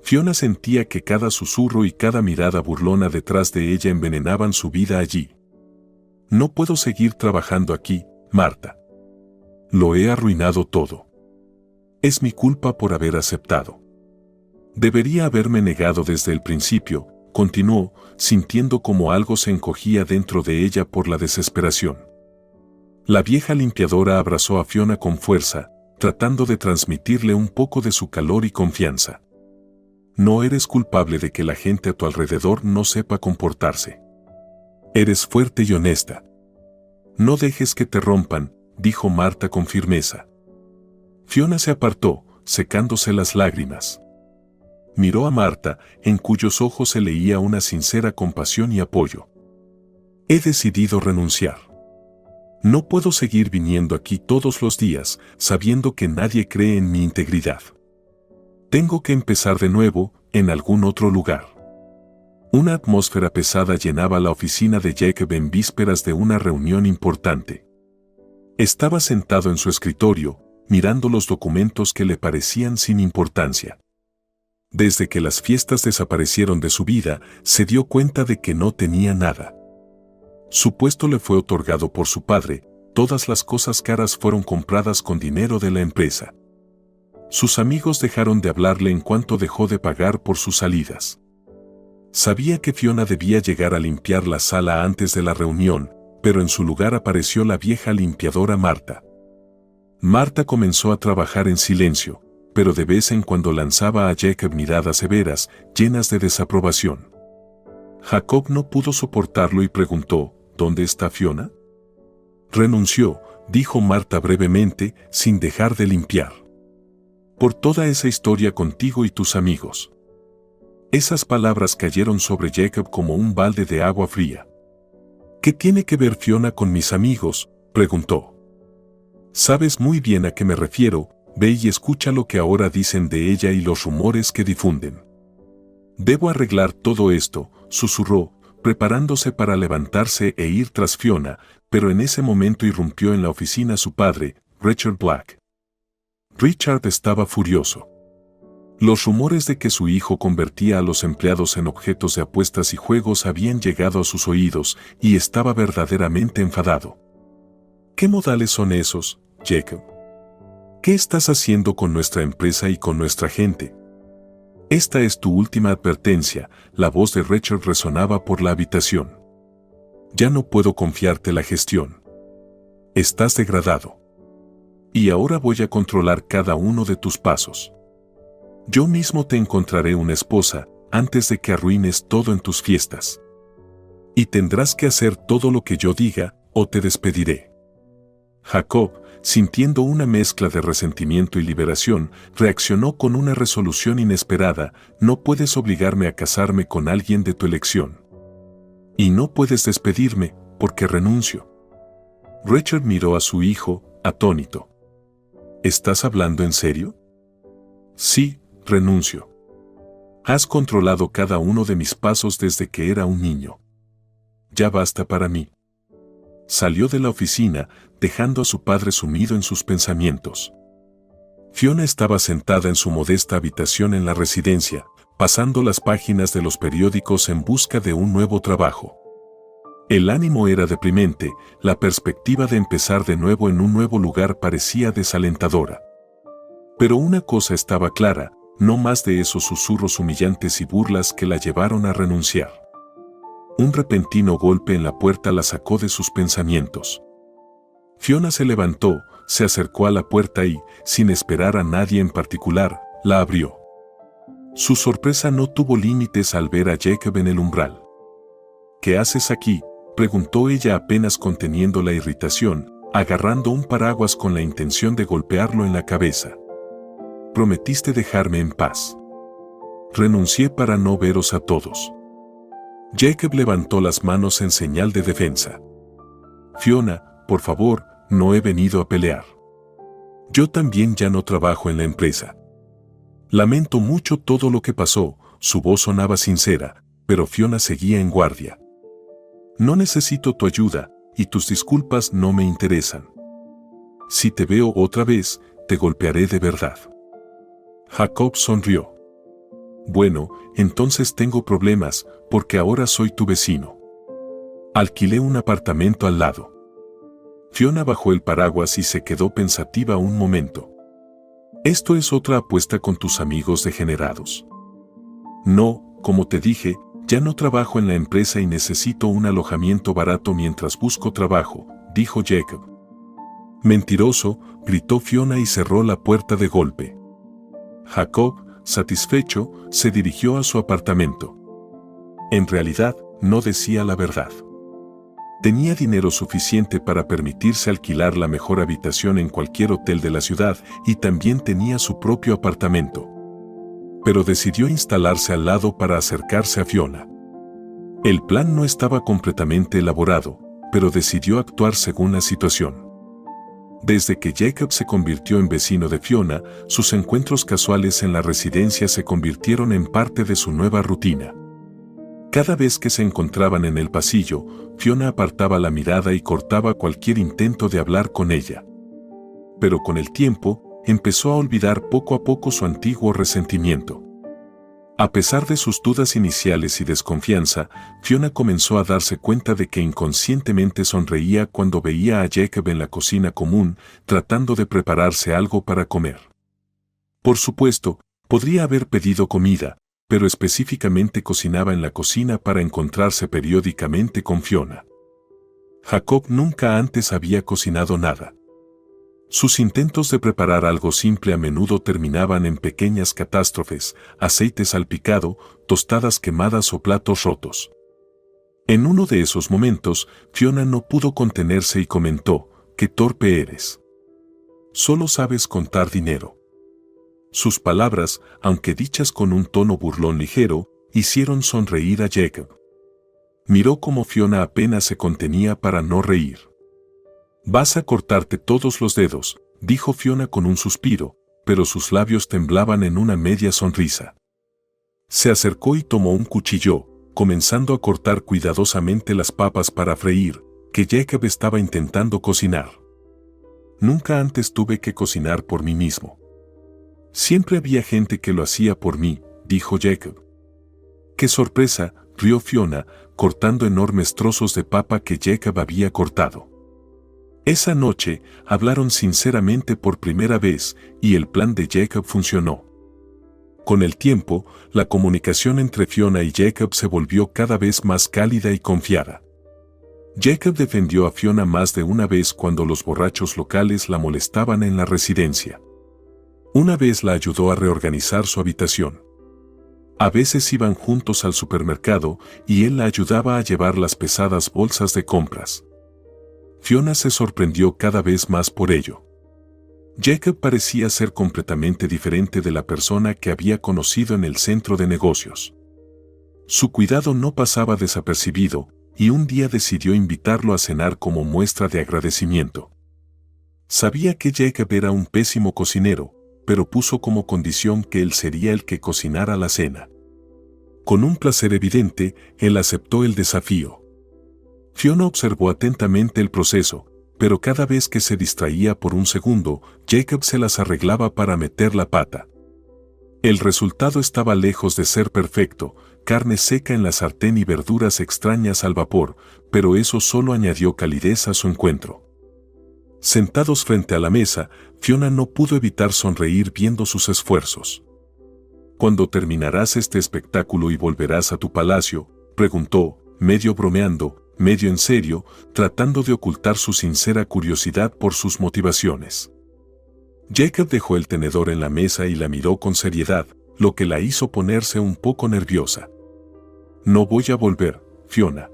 Fiona sentía que cada susurro y cada mirada burlona detrás de ella envenenaban su vida allí. «No puedo seguir trabajando aquí, Marta. Lo he arruinado todo. Es mi culpa por haber aceptado. Debería haberme negado desde el principio», continuó, sintiendo como algo se encogía dentro de ella por la desesperación. La vieja limpiadora abrazó a Fiona con fuerza, tratando de transmitirle un poco de su calor y confianza. «No eres culpable de que la gente a tu alrededor no sepa comportarse. Eres fuerte y honesta. No dejes que te rompan», dijo Marta con firmeza. Fiona se apartó, secándose las lágrimas. Miró a Marta, en cuyos ojos se leía una sincera compasión y apoyo. «He decidido renunciar. No puedo seguir viniendo aquí todos los días, sabiendo que nadie cree en mi integridad. Tengo que empezar de nuevo, en algún otro lugar». Una atmósfera pesada llenaba la oficina de Jacob en vísperas de una reunión importante. Estaba sentado en su escritorio, mirando los documentos que le parecían sin importancia. Desde que las fiestas desaparecieron de su vida, se dio cuenta de que no tenía nada. Su puesto le fue otorgado por su padre, todas las cosas caras fueron compradas con dinero de la empresa. Sus amigos dejaron de hablarle en cuanto dejó de pagar por sus salidas. Sabía que Fiona debía llegar a limpiar la sala antes de la reunión, pero en su lugar apareció la vieja limpiadora Marta. Marta comenzó a trabajar en silencio, pero de vez en cuando lanzaba a Jacob miradas severas, llenas de desaprobación. Jacob no pudo soportarlo y preguntó, «¿Dónde está Fiona?». «Renunció», dijo Marta brevemente, sin dejar de limpiar. «Por toda esa historia contigo y tus amigos». Esas palabras cayeron sobre Jacob como un balde de agua fría. «¿Qué tiene que ver Fiona con mis amigos?», preguntó. «Sabes muy bien a qué me refiero, ve y escucha lo que ahora dicen de ella y los rumores que difunden». «Debo arreglar todo esto», susurró, preparándose para levantarse e ir tras Fiona, pero en ese momento irrumpió en la oficina su padre, Richard Black. Richard estaba furioso. Los rumores de que su hijo convertía a los empleados en objetos de apuestas y juegos habían llegado a sus oídos y estaba verdaderamente enfadado. «¿Qué modales son esos, Jacob? ¿Qué estás haciendo con nuestra empresa y con nuestra gente? Esta es tu última advertencia», la voz de Richard resonaba por la habitación. «Ya no puedo confiarte la gestión. Estás degradado. Y ahora voy a controlar cada uno de tus pasos. Yo mismo te encontraré una esposa, antes de que arruines todo en tus fiestas. Y tendrás que hacer todo lo que yo diga, o te despediré». Jacob, sintiendo una mezcla de resentimiento y liberación, reaccionó con una resolución inesperada: «No puedes obligarme a casarme con alguien de tu elección. Y no puedes despedirme, porque renuncio». Richard miró a su hijo, atónito. «¿Estás hablando en serio?». «Sí, renuncio. Has controlado cada uno de mis pasos desde que era un niño. Ya basta para mí». Salió de la oficina, dejando a su padre sumido en sus pensamientos. Fiona estaba sentada en su modesta habitación en la residencia, pasando las páginas de los periódicos en busca de un nuevo trabajo. El ánimo era deprimente, la perspectiva de empezar de nuevo en un nuevo lugar parecía desalentadora. Pero una cosa estaba clara: no más de esos susurros humillantes y burlas que la llevaron a renunciar. Un repentino golpe en la puerta la sacó de sus pensamientos. Fiona se levantó, se acercó a la puerta y, sin esperar a nadie en particular, la abrió. Su sorpresa no tuvo límites al ver a Jacob en el umbral. ¿Qué haces aquí?, preguntó ella apenas conteniendo la irritación, agarrando un paraguas con la intención de golpearlo en la cabeza. Prometiste dejarme en paz. Renuncié para no veros a todos. Jacob levantó las manos en señal de defensa. Fiona, por favor, no he venido a pelear. Yo también ya no trabajo en la empresa. Lamento mucho todo lo que pasó, su voz sonaba sincera, pero Fiona seguía en guardia. No necesito tu ayuda, y tus disculpas no me interesan. Si te veo otra vez, te golpearé de verdad. Jacob sonrió. Bueno, entonces tengo problemas, porque ahora soy tu vecino. Alquilé un apartamento al lado. Fiona bajó el paraguas y se quedó pensativa un momento. Esto es otra apuesta con tus amigos degenerados. No, como te dije, ya no trabajo en la empresa y necesito un alojamiento barato mientras busco trabajo, dijo Jacob. Mentiroso, gritó Fiona y cerró la puerta de golpe. Jacob, satisfecho, se dirigió a su apartamento. En realidad, no decía la verdad. Tenía dinero suficiente para permitirse alquilar la mejor habitación en cualquier hotel de la ciudad y también tenía su propio apartamento. Pero decidió instalarse al lado para acercarse a Fiona. El plan no estaba completamente elaborado, pero decidió actuar según la situación. Desde que Jacob se convirtió en vecino de Fiona, sus encuentros casuales en la residencia se convirtieron en parte de su nueva rutina. Cada vez que se encontraban en el pasillo, Fiona apartaba la mirada y cortaba cualquier intento de hablar con ella. Pero con el tiempo, empezó a olvidar poco a poco su antiguo resentimiento. A pesar de sus dudas iniciales y desconfianza, Fiona comenzó a darse cuenta de que inconscientemente sonreía cuando veía a Jacob en la cocina común, tratando de prepararse algo para comer. Por supuesto, podría haber pedido comida, pero específicamente cocinaba en la cocina para encontrarse periódicamente con Fiona. Jacob nunca antes había cocinado nada. Sus intentos de preparar algo simple a menudo terminaban en pequeñas catástrofes, aceite salpicado, tostadas quemadas o platos rotos. En uno de esos momentos, Fiona no pudo contenerse y comentó, «¡Qué torpe eres! Solo sabes contar dinero». Sus palabras, aunque dichas con un tono burlón ligero, hicieron sonreír a Jacob. Miró cómo Fiona apenas se contenía para no reír. «Vas a cortarte todos los dedos», dijo Fiona con un suspiro, pero sus labios temblaban en una media sonrisa. Se acercó y tomó un cuchillo, comenzando a cortar cuidadosamente las papas para freír, que Jacob estaba intentando cocinar. «Nunca antes tuve que cocinar por mí mismo. Siempre había gente que lo hacía por mí», dijo Jacob. «¡Qué sorpresa!», rió Fiona, cortando enormes trozos de papa que Jacob había cortado. Esa noche, hablaron sinceramente por primera vez, y el plan de Jacob funcionó. Con el tiempo, la comunicación entre Fiona y Jacob se volvió cada vez más cálida y confiada. Jacob defendió a Fiona más de una vez cuando los borrachos locales la molestaban en la residencia. Una vez la ayudó a reorganizar su habitación. A veces iban juntos al supermercado y él la ayudaba a llevar las pesadas bolsas de compras. Fiona se sorprendió cada vez más por ello. Jacob parecía ser completamente diferente de la persona que había conocido en el centro de negocios. Su cuidado no pasaba desapercibido, y un día decidió invitarlo a cenar como muestra de agradecimiento. Sabía que Jacob era un pésimo cocinero, pero puso como condición que él sería el que cocinara la cena. Con un placer evidente, él aceptó el desafío. Fiona observó atentamente el proceso, pero cada vez que se distraía por un segundo, Jacob se las arreglaba para meter la pata. El resultado estaba lejos de ser perfecto, carne seca en la sartén y verduras extrañas al vapor, pero eso solo añadió calidez a su encuentro. Sentados frente a la mesa, Fiona no pudo evitar sonreír viendo sus esfuerzos. «¿Cuándo terminarás este espectáculo y volverás a tu palacio?», preguntó, medio bromeando, medio en serio, tratando de ocultar su sincera curiosidad por sus motivaciones. Jacob dejó el tenedor en la mesa y la miró con seriedad, lo que la hizo ponerse un poco nerviosa. No voy a volver, Fiona.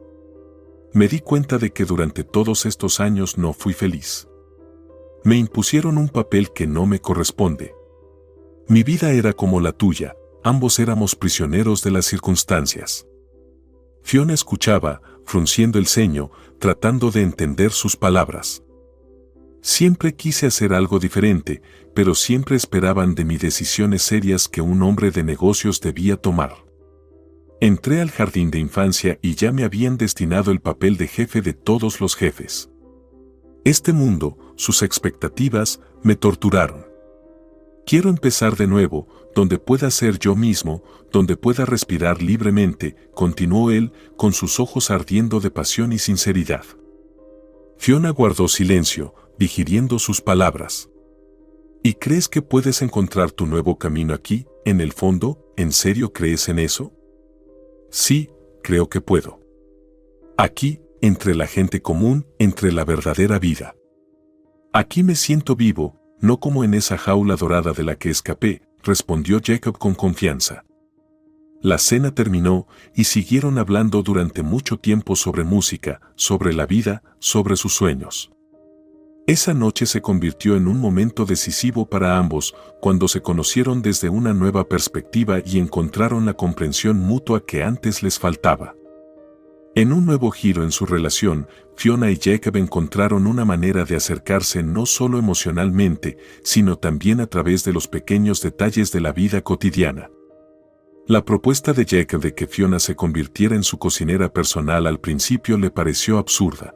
Me di cuenta de que durante todos estos años no fui feliz. Me impusieron un papel que no me corresponde. Mi vida era como la tuya, ambos éramos prisioneros de las circunstancias. Fiona escuchaba, frunciendo el ceño, tratando de entender sus palabras. Siempre quise hacer algo diferente, pero siempre esperaban de mí decisiones serias que un hombre de negocios debía tomar. Entré al jardín de infancia y ya me habían destinado el papel de jefe de todos los jefes. Este mundo, sus expectativas, me torturaron. Quiero empezar de nuevo, donde pueda ser yo mismo, donde pueda respirar libremente, continuó él, con sus ojos ardiendo de pasión y sinceridad. Fiona guardó silencio, digiriendo sus palabras. ¿Y crees que puedes encontrar tu nuevo camino aquí, en el fondo? ¿En serio crees en eso? Sí, creo que puedo. Aquí, entre la gente común, entre la verdadera vida. Aquí me siento vivo, no como en esa jaula dorada de la que escapé, respondió Jacob con confianza. La cena terminó y siguieron hablando durante mucho tiempo sobre música, sobre la vida, sobre sus sueños. Esa noche se convirtió en un momento decisivo para ambos, cuando se conocieron desde una nueva perspectiva y encontraron la comprensión mutua que antes les faltaba. En un nuevo giro en su relación, Fiona y Jacob encontraron una manera de acercarse no solo emocionalmente, sino también a través de los pequeños detalles de la vida cotidiana. La propuesta de Jacob de que Fiona se convirtiera en su cocinera personal al principio le pareció absurda.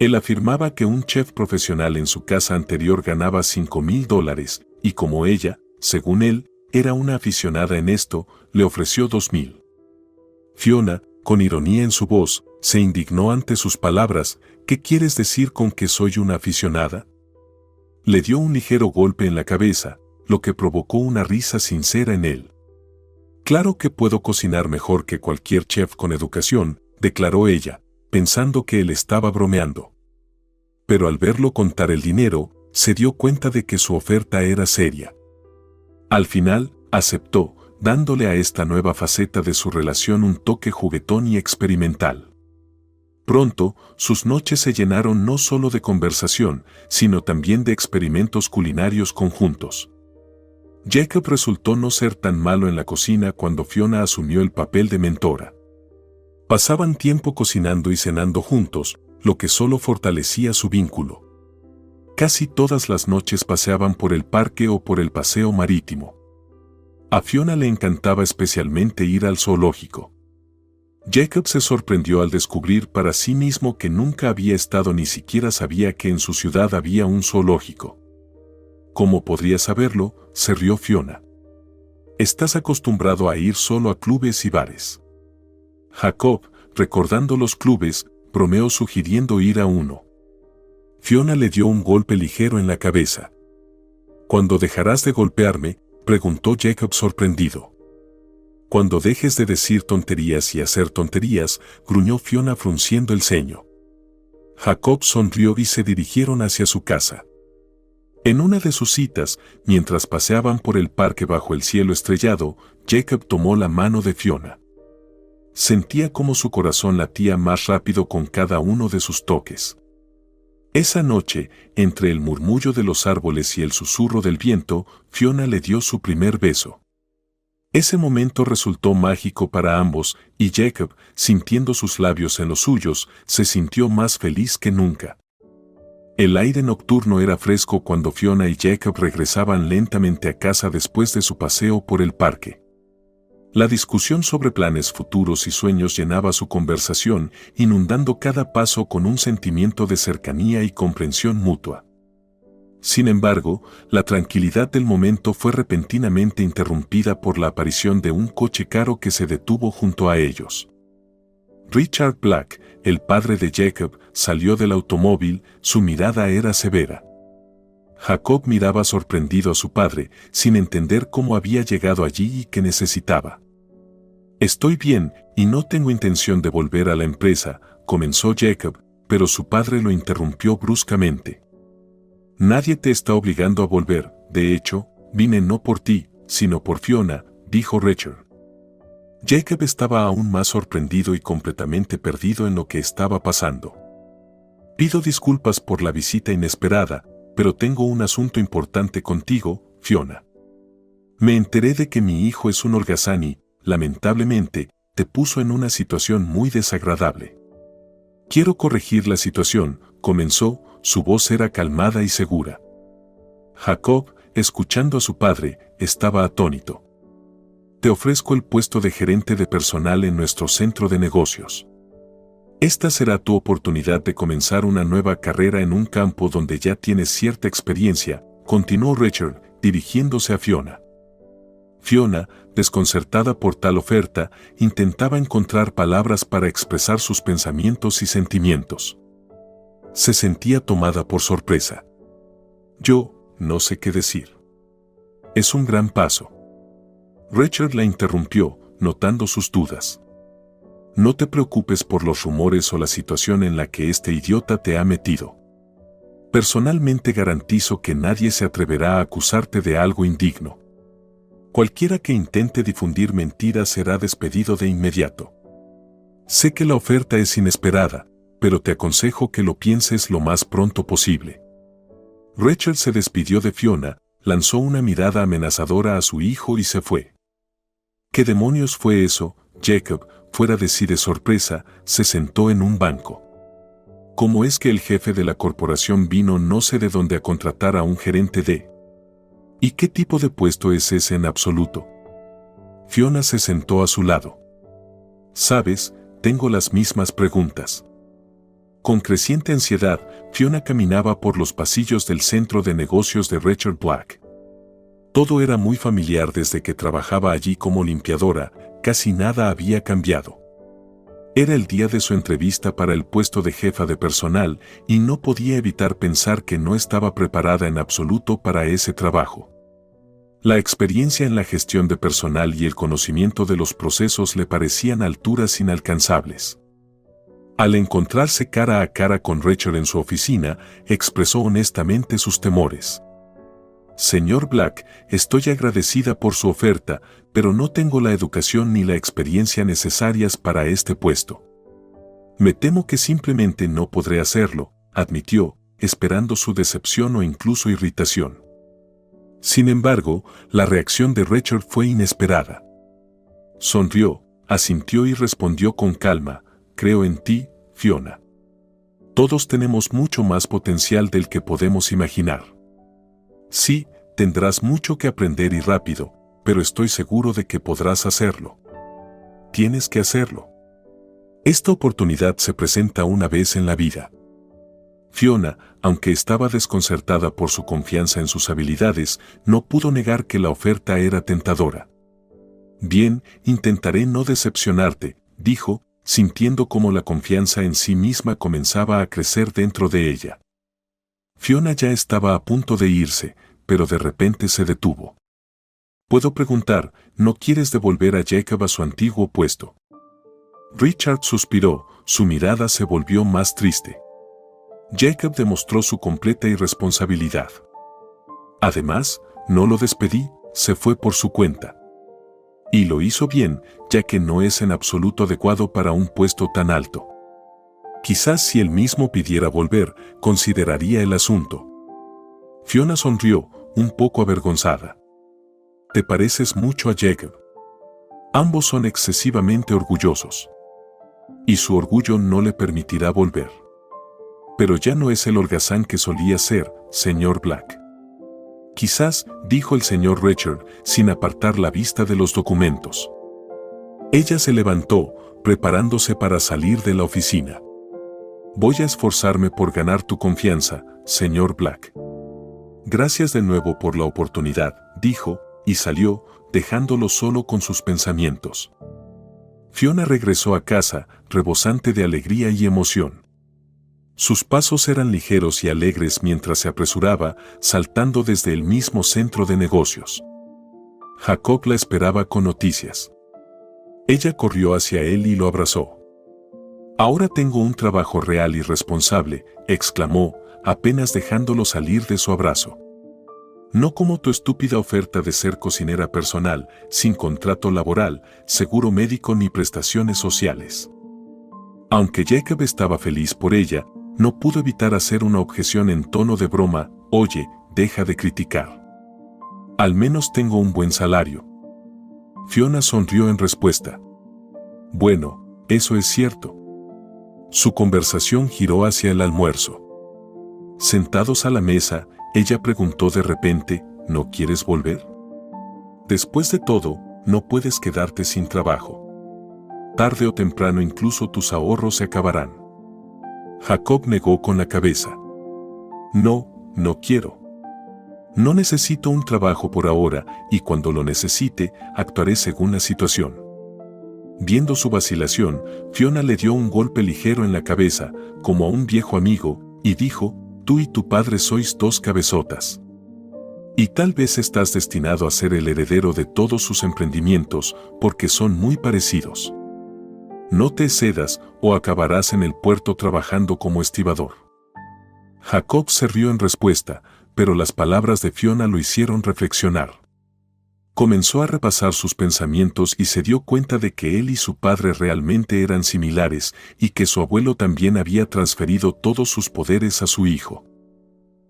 Él afirmaba que un chef profesional en su casa anterior ganaba $5,000 y como ella, según él, era una aficionada en esto, le ofreció $2,000. Fiona, con ironía en su voz, se indignó ante sus palabras. ¿Qué quieres decir con que soy una aficionada? Le dio un ligero golpe en la cabeza, lo que provocó una risa sincera en él. Claro que puedo cocinar mejor que cualquier chef con educación, declaró ella, pensando que él estaba bromeando. Pero al verlo contar el dinero, se dio cuenta de que su oferta era seria. Al final, aceptó, dándole a esta nueva faceta de su relación un toque juguetón y experimental. Pronto, sus noches se llenaron no solo de conversación, sino también de experimentos culinarios conjuntos. Jacob resultó no ser tan malo en la cocina cuando Fiona asumió el papel de mentora. Pasaban tiempo cocinando y cenando juntos, lo que solo fortalecía su vínculo. Casi todas las noches paseaban por el parque o por el paseo marítimo. A Fiona le encantaba especialmente ir al zoológico. Jacob se sorprendió al descubrir para sí mismo que nunca había estado ni siquiera sabía que en su ciudad había un zoológico. ¿Cómo podría saberlo?, se rió Fiona. Estás acostumbrado a ir solo a clubes y bares. Jacob, recordando los clubes, bromeó sugiriendo ir a uno. Fiona le dio un golpe ligero en la cabeza. ¿Cuándo dejarás de golpearme?, preguntó Jacob sorprendido. Cuando dejes de decir tonterías y hacer tonterías, gruñó Fiona frunciendo el ceño. Jacob sonrió y se dirigieron hacia su casa. En una de sus citas, mientras paseaban por el parque bajo el cielo estrellado, Jacob tomó la mano de Fiona. Sentía como su corazón latía más rápido con cada uno de sus toques. Esa noche, entre el murmullo de los árboles y el susurro del viento, Fiona le dio su primer beso. Ese momento resultó mágico para ambos, y Jacob, sintiendo sus labios en los suyos, se sintió más feliz que nunca. El aire nocturno era fresco cuando Fiona y Jacob regresaban lentamente a casa después de su paseo por el parque. La discusión sobre planes futuros y sueños llenaba su conversación, inundando cada paso con un sentimiento de cercanía y comprensión mutua. Sin embargo, la tranquilidad del momento fue repentinamente interrumpida por la aparición de un coche caro que se detuvo junto a ellos. Richard Black, el padre de Jacob, salió del automóvil, su mirada era severa. Jacob miraba sorprendido a su padre, sin entender cómo había llegado allí y qué necesitaba. Estoy bien, y no tengo intención de volver a la empresa, comenzó Jacob, pero su padre lo interrumpió bruscamente. Nadie te está obligando a volver, de hecho, vine no por ti, sino por Fiona, dijo Rachel. Jacob estaba aún más sorprendido y completamente perdido en lo que estaba pasando. Pido disculpas por la visita inesperada, pero tengo un asunto importante contigo, Fiona. Me enteré de que mi hijo es un holgazán y, lamentablemente, te puso en una situación muy desagradable. Quiero corregir la situación, comenzó, su voz era calmada y segura. Jacob, escuchando a su padre, estaba atónito. Te ofrezco el puesto de gerente de personal en nuestro centro de negocios. Esta será tu oportunidad de comenzar una nueva carrera en un campo donde ya tienes cierta experiencia, continuó Rachel, dirigiéndose a Fiona. Fiona, desconcertada por tal oferta, intentaba encontrar palabras para expresar sus pensamientos y sentimientos. Se sentía tomada por sorpresa. Yo, no sé qué decir. Es un gran paso. Rachel la interrumpió, notando sus dudas. No te preocupes por los rumores o la situación en la que este idiota te ha metido. Personalmente garantizo que nadie se atreverá a acusarte de algo indigno. Cualquiera que intente difundir mentiras será despedido de inmediato. Sé que la oferta es inesperada, pero te aconsejo que lo pienses lo más pronto posible. Rachel se despidió de Fiona, lanzó una mirada amenazadora a su hijo y se fue. ¿Qué demonios fue eso? Jacob, fuera de sí de sorpresa, se sentó en un banco. ¿Cómo es que el jefe de la corporación vino no sé de dónde a contratar a un gerente de? ¿Y qué tipo de puesto es ese en absoluto? Fiona se sentó a su lado. Sabes, tengo las mismas preguntas. Con creciente ansiedad, Fiona caminaba por los pasillos del centro de negocios de Rachel Black. Todo era muy familiar desde que trabajaba allí como limpiadora, casi nada había cambiado. Era el día de su entrevista para el puesto de jefa de personal y no podía evitar pensar que no estaba preparada en absoluto para ese trabajo. La experiencia en la gestión de personal y el conocimiento de los procesos le parecían alturas inalcanzables. Al encontrarse cara a cara con Rachel en su oficina, expresó honestamente sus temores. Señor Black, estoy agradecida por su oferta, pero no tengo la educación ni la experiencia necesarias para este puesto. Me temo que simplemente no podré hacerlo, admitió, esperando su decepción o incluso irritación. Sin embargo, la reacción de Rachel fue inesperada. Sonrió, asintió y respondió con calma, creo en ti, Fiona. Todos tenemos mucho más potencial del que podemos imaginar. Sí, tendrás mucho que aprender y rápido, pero estoy seguro de que podrás hacerlo. Tienes que hacerlo. Esta oportunidad se presenta una vez en la vida. Fiona, aunque estaba desconcertada por su confianza en sus habilidades, no pudo negar que la oferta era tentadora. Bien, intentaré no decepcionarte, dijo, sintiendo cómo la confianza en sí misma comenzaba a crecer dentro de ella. Fiona ya estaba a punto de irse, pero de repente se detuvo. Puedo preguntar, ¿no quieres devolver a Jacob a su antiguo puesto? Richard suspiró, su mirada se volvió más triste. Jacob demostró su completa irresponsabilidad. Además, no lo despedí, se fue por su cuenta. Y lo hizo bien, ya que no es en absoluto adecuado para un puesto tan alto. Quizás si él mismo pidiera volver, consideraría el asunto. Fiona sonrió, un poco avergonzada. Te pareces mucho a Jacob. Ambos son excesivamente orgullosos. Y su orgullo no le permitirá volver. Pero ya no es el holgazán que solía ser, señor Black. Quizás, dijo el señor Rachel, sin apartar la vista de los documentos. Ella se levantó, preparándose para salir de la oficina. Voy a esforzarme por ganar tu confianza, señor Black. Gracias de nuevo por la oportunidad, dijo, y salió, dejándolo solo con sus pensamientos. Fiona regresó a casa, rebosante de alegría y emoción. Sus pasos eran ligeros y alegres mientras se apresuraba, saltando desde el mismo centro de negocios. Jacob la esperaba con noticias. Ella corrió hacia él y lo abrazó. Ahora tengo un trabajo real y responsable, exclamó, apenas dejándolo salir de su abrazo. No como tu estúpida oferta de ser cocinera personal, sin contrato laboral, seguro médico ni prestaciones sociales. Aunque Jacob estaba feliz por ella, no pudo evitar hacer una objeción en tono de broma: oye, deja de criticar. Al menos tengo un buen salario. Fiona sonrió en respuesta. Bueno, eso es cierto. Su conversación giró hacia el almuerzo. Sentados a la mesa, ella preguntó de repente: ¿no quieres volver? Después de todo, no puedes quedarte sin trabajo. Tarde o temprano incluso tus ahorros se acabarán. Jacob negó con la cabeza. No, no quiero. No necesito un trabajo por ahora, y cuando lo necesite, actuaré según la situación. Viendo su vacilación, Fiona le dio un golpe ligero en la cabeza, como a un viejo amigo, y dijo: tú y tu padre sois dos cabezotas. Y tal vez estás destinado a ser el heredero de todos sus emprendimientos, porque son muy parecidos. No te excedas, o acabarás en el puerto trabajando como estibador. Jacob se rió en respuesta, pero las palabras de Fiona lo hicieron reflexionar. Comenzó a repasar sus pensamientos y se dio cuenta de que él y su padre realmente eran similares, y que su abuelo también había transferido todos sus poderes a su hijo.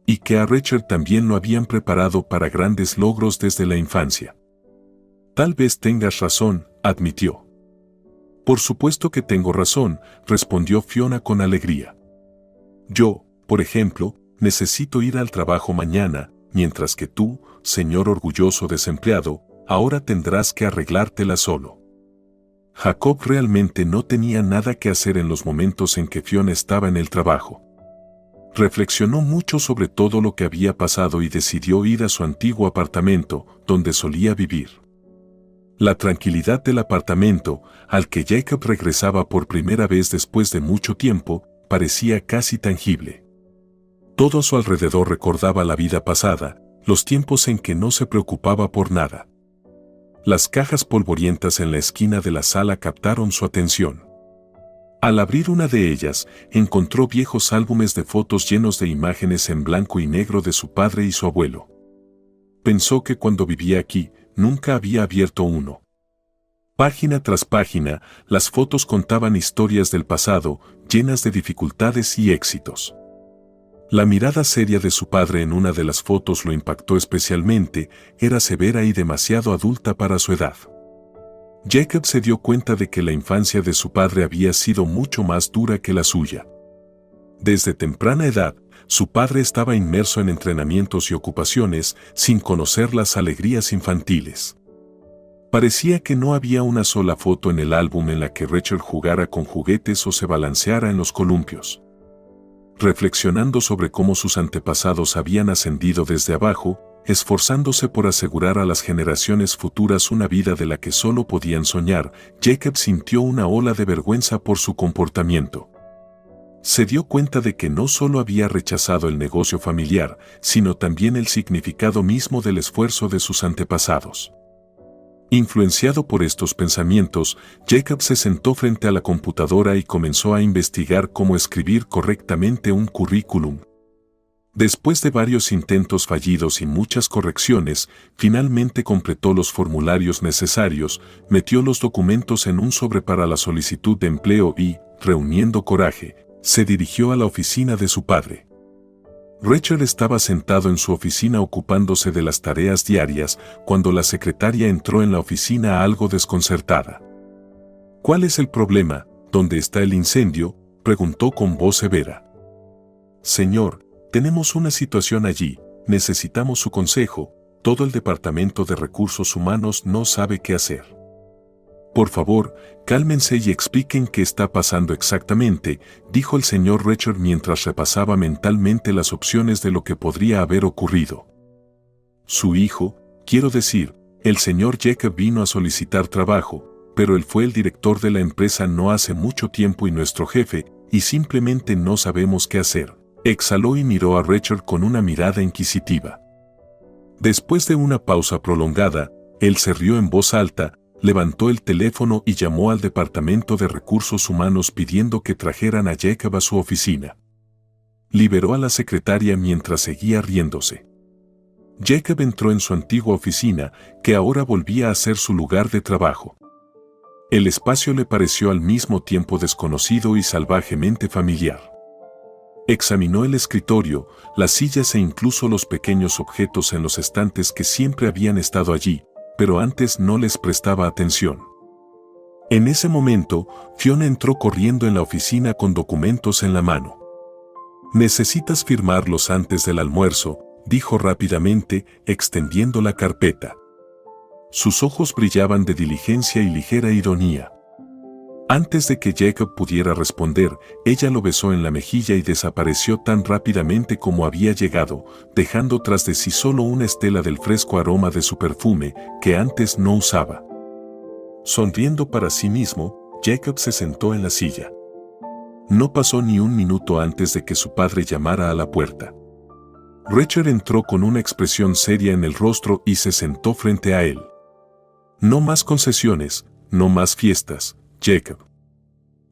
Y que a Richard también lo habían preparado para grandes logros desde la infancia. Tal vez tengas razón, admitió. Por supuesto que tengo razón, respondió Fiona con alegría. Yo, por ejemplo, necesito ir al trabajo mañana, mientras que tú, señor orgulloso desempleado, ahora tendrás que arreglártela solo. Jacob realmente no tenía nada que hacer en los momentos en que Fiona estaba en el trabajo. Reflexionó mucho sobre todo lo que había pasado y decidió ir a su antiguo apartamento, donde solía vivir. La tranquilidad del apartamento, al que Jacob regresaba por primera vez después de mucho tiempo, parecía casi tangible. Todo a su alrededor recordaba la vida pasada, los tiempos en que no se preocupaba por nada. Las cajas polvorientas en la esquina de la sala captaron su atención. Al abrir una de ellas, encontró viejos álbumes de fotos llenos de imágenes en blanco y negro de su padre y su abuelo. Pensó que cuando vivía aquí, nunca había abierto uno. Página tras página, las fotos contaban historias del pasado, llenas de dificultades y éxitos. La mirada seria de su padre en una de las fotos lo impactó especialmente, era severa y demasiado adulta para su edad. Jacob se dio cuenta de que la infancia de su padre había sido mucho más dura que la suya. Desde temprana edad, su padre estaba inmerso en entrenamientos y ocupaciones, sin conocer las alegrías infantiles. Parecía que no había una sola foto en el álbum en la que Richard jugara con juguetes o se balanceara en los columpios. Reflexionando sobre cómo sus antepasados habían ascendido desde abajo, esforzándose por asegurar a las generaciones futuras una vida de la que solo podían soñar, Jacob sintió una ola de vergüenza por su comportamiento. Se dio cuenta de que no solo había rechazado el negocio familiar, sino también el significado mismo del esfuerzo de sus antepasados. Influenciado por estos pensamientos, Jacob se sentó frente a la computadora y comenzó a investigar cómo escribir correctamente un currículum. Después de varios intentos fallidos y muchas correcciones, finalmente completó los formularios necesarios, metió los documentos en un sobre para la solicitud de empleo y, reuniendo coraje, se dirigió a la oficina de su padre. Richard estaba sentado en su oficina ocupándose de las tareas diarias cuando la secretaria entró en la oficina algo desconcertada. ¿Cuál es el problema? ¿Dónde está el incendio?, preguntó con voz severa. Señor, tenemos una situación allí, necesitamos su consejo, todo el departamento de recursos humanos no sabe qué hacer. Por favor, cálmense y expliquen qué está pasando exactamente, dijo el señor Richard mientras repasaba mentalmente las opciones de lo que podría haber ocurrido. Su hijo, quiero decir, el señor Jacob vino a solicitar trabajo, pero él fue el director de la empresa no hace mucho tiempo y nuestro jefe, y simplemente no sabemos qué hacer. Exhaló y miró a Richard con una mirada inquisitiva. Después de una pausa prolongada, él se rió en voz alta, levantó el teléfono y llamó al departamento de recursos humanos pidiendo que trajeran a Jacob a su oficina. Liberó a la secretaria mientras seguía riéndose. Jacob entró en su antigua oficina, que ahora volvía a ser su lugar de trabajo. El espacio le pareció al mismo tiempo desconocido y salvajemente familiar. Examinó el escritorio, las sillas e incluso los pequeños objetos en los estantes que siempre habían estado allí, pero antes no les prestaba atención. En ese momento, Fiona entró corriendo en la oficina con documentos en la mano. «Necesitas firmarlos antes del almuerzo», dijo rápidamente, extendiendo la carpeta. Sus ojos brillaban de diligencia y ligera ironía. Antes de que Jacob pudiera responder, ella lo besó en la mejilla y desapareció tan rápidamente como había llegado, dejando tras de sí solo una estela del fresco aroma de su perfume, que antes no usaba. Sonriendo para sí mismo, Jacob se sentó en la silla. No pasó ni un minuto antes de que su padre llamara a la puerta. Richard entró con una expresión seria en el rostro y se sentó frente a él. «No más concesiones, no más fiestas, Jacob.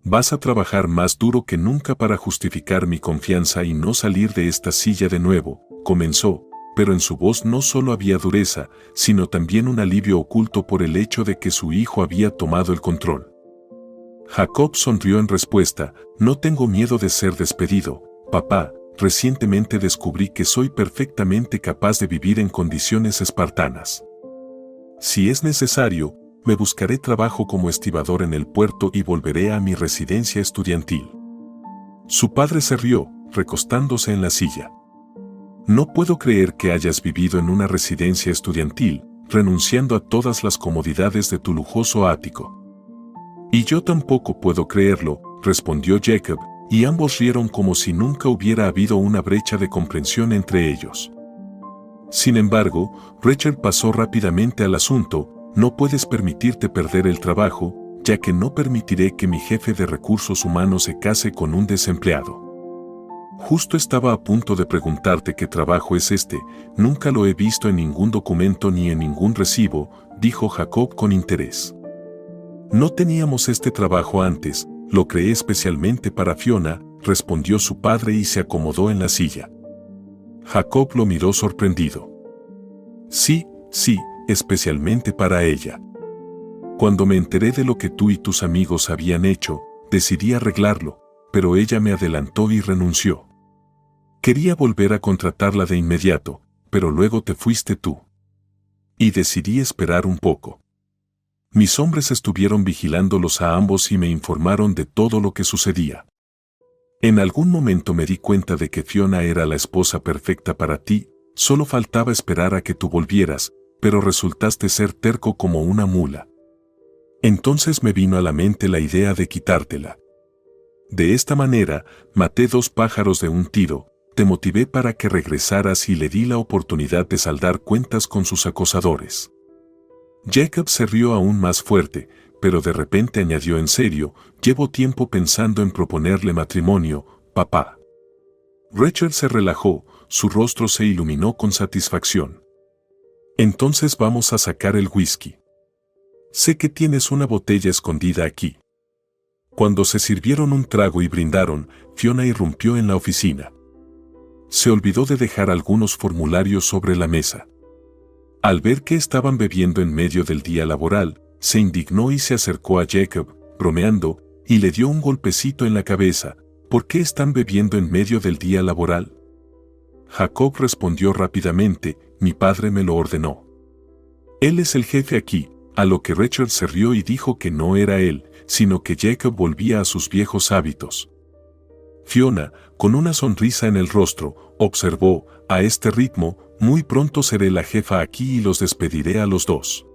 Vas a trabajar más duro que nunca para justificar mi confianza y no salir de esta silla de nuevo», comenzó, pero en su voz no solo había dureza, sino también un alivio oculto por el hecho de que su hijo había tomado el control. Jacob sonrió en respuesta: «No tengo miedo de ser despedido, papá. Recientemente descubrí que soy perfectamente capaz de vivir en condiciones espartanas. Si es necesario, me buscaré trabajo como estibador en el puerto y volveré a mi residencia estudiantil». Su padre se rió, recostándose en la silla. «No puedo creer que hayas vivido en una residencia estudiantil, renunciando a todas las comodidades de tu lujoso ático». «Y yo tampoco puedo creerlo», respondió Jacob, y ambos rieron como si nunca hubiera habido una brecha de comprensión entre ellos. Sin embargo, Richard pasó rápidamente al asunto: «No puedes permitirte perder el trabajo, ya que no permitiré que mi jefe de recursos humanos se case con un desempleado». «Justo estaba a punto de preguntarte qué trabajo es este, nunca lo he visto en ningún documento ni en ningún recibo», dijo Jacob con interés. «No teníamos este trabajo antes, lo creé especialmente para Fiona», respondió su padre y se acomodó en la silla. Jacob lo miró sorprendido. «Sí, especialmente para ella. Cuando me enteré de lo que tú y tus amigos habían hecho, decidí arreglarlo, pero ella me adelantó y renunció. Quería volver a contratarla de inmediato, pero luego te fuiste tú. Y decidí esperar un poco. Mis hombres estuvieron vigilándolos a ambos y me informaron de todo lo que sucedía. En algún momento me di cuenta de que Fiona era la esposa perfecta para ti, solo faltaba esperar a que tú volvieras, pero resultaste ser terco como una mula. Entonces me vino a la mente la idea de quitártela. De esta manera, maté 2 pájaros de un tiro, te motivé para que regresaras y le di la oportunidad de saldar cuentas con sus acosadores». Jacob se rió aún más fuerte, pero de repente añadió en serio: «Llevo tiempo pensando en proponerle matrimonio, papá». Richard se relajó, su rostro se iluminó con satisfacción. «Entonces vamos a sacar el whisky. Sé que tienes una botella escondida aquí». Cuando se sirvieron un trago y brindaron, Fiona irrumpió en la oficina. Se olvidó de dejar algunos formularios sobre la mesa. Al ver que estaban bebiendo en medio del día laboral, se indignó y se acercó a Jacob, bromeando, y le dio un golpecito en la cabeza. «¿Por qué están bebiendo en medio del día laboral?». Jacob respondió rápidamente: «Mi padre me lo ordenó. Él es el jefe aquí», a lo que Richard se rió y dijo que no era él, sino que Jacob volvía a sus viejos hábitos. Fiona, con una sonrisa en el rostro, observó: «A este ritmo, muy pronto seré la jefa aquí y los despediré a los 2».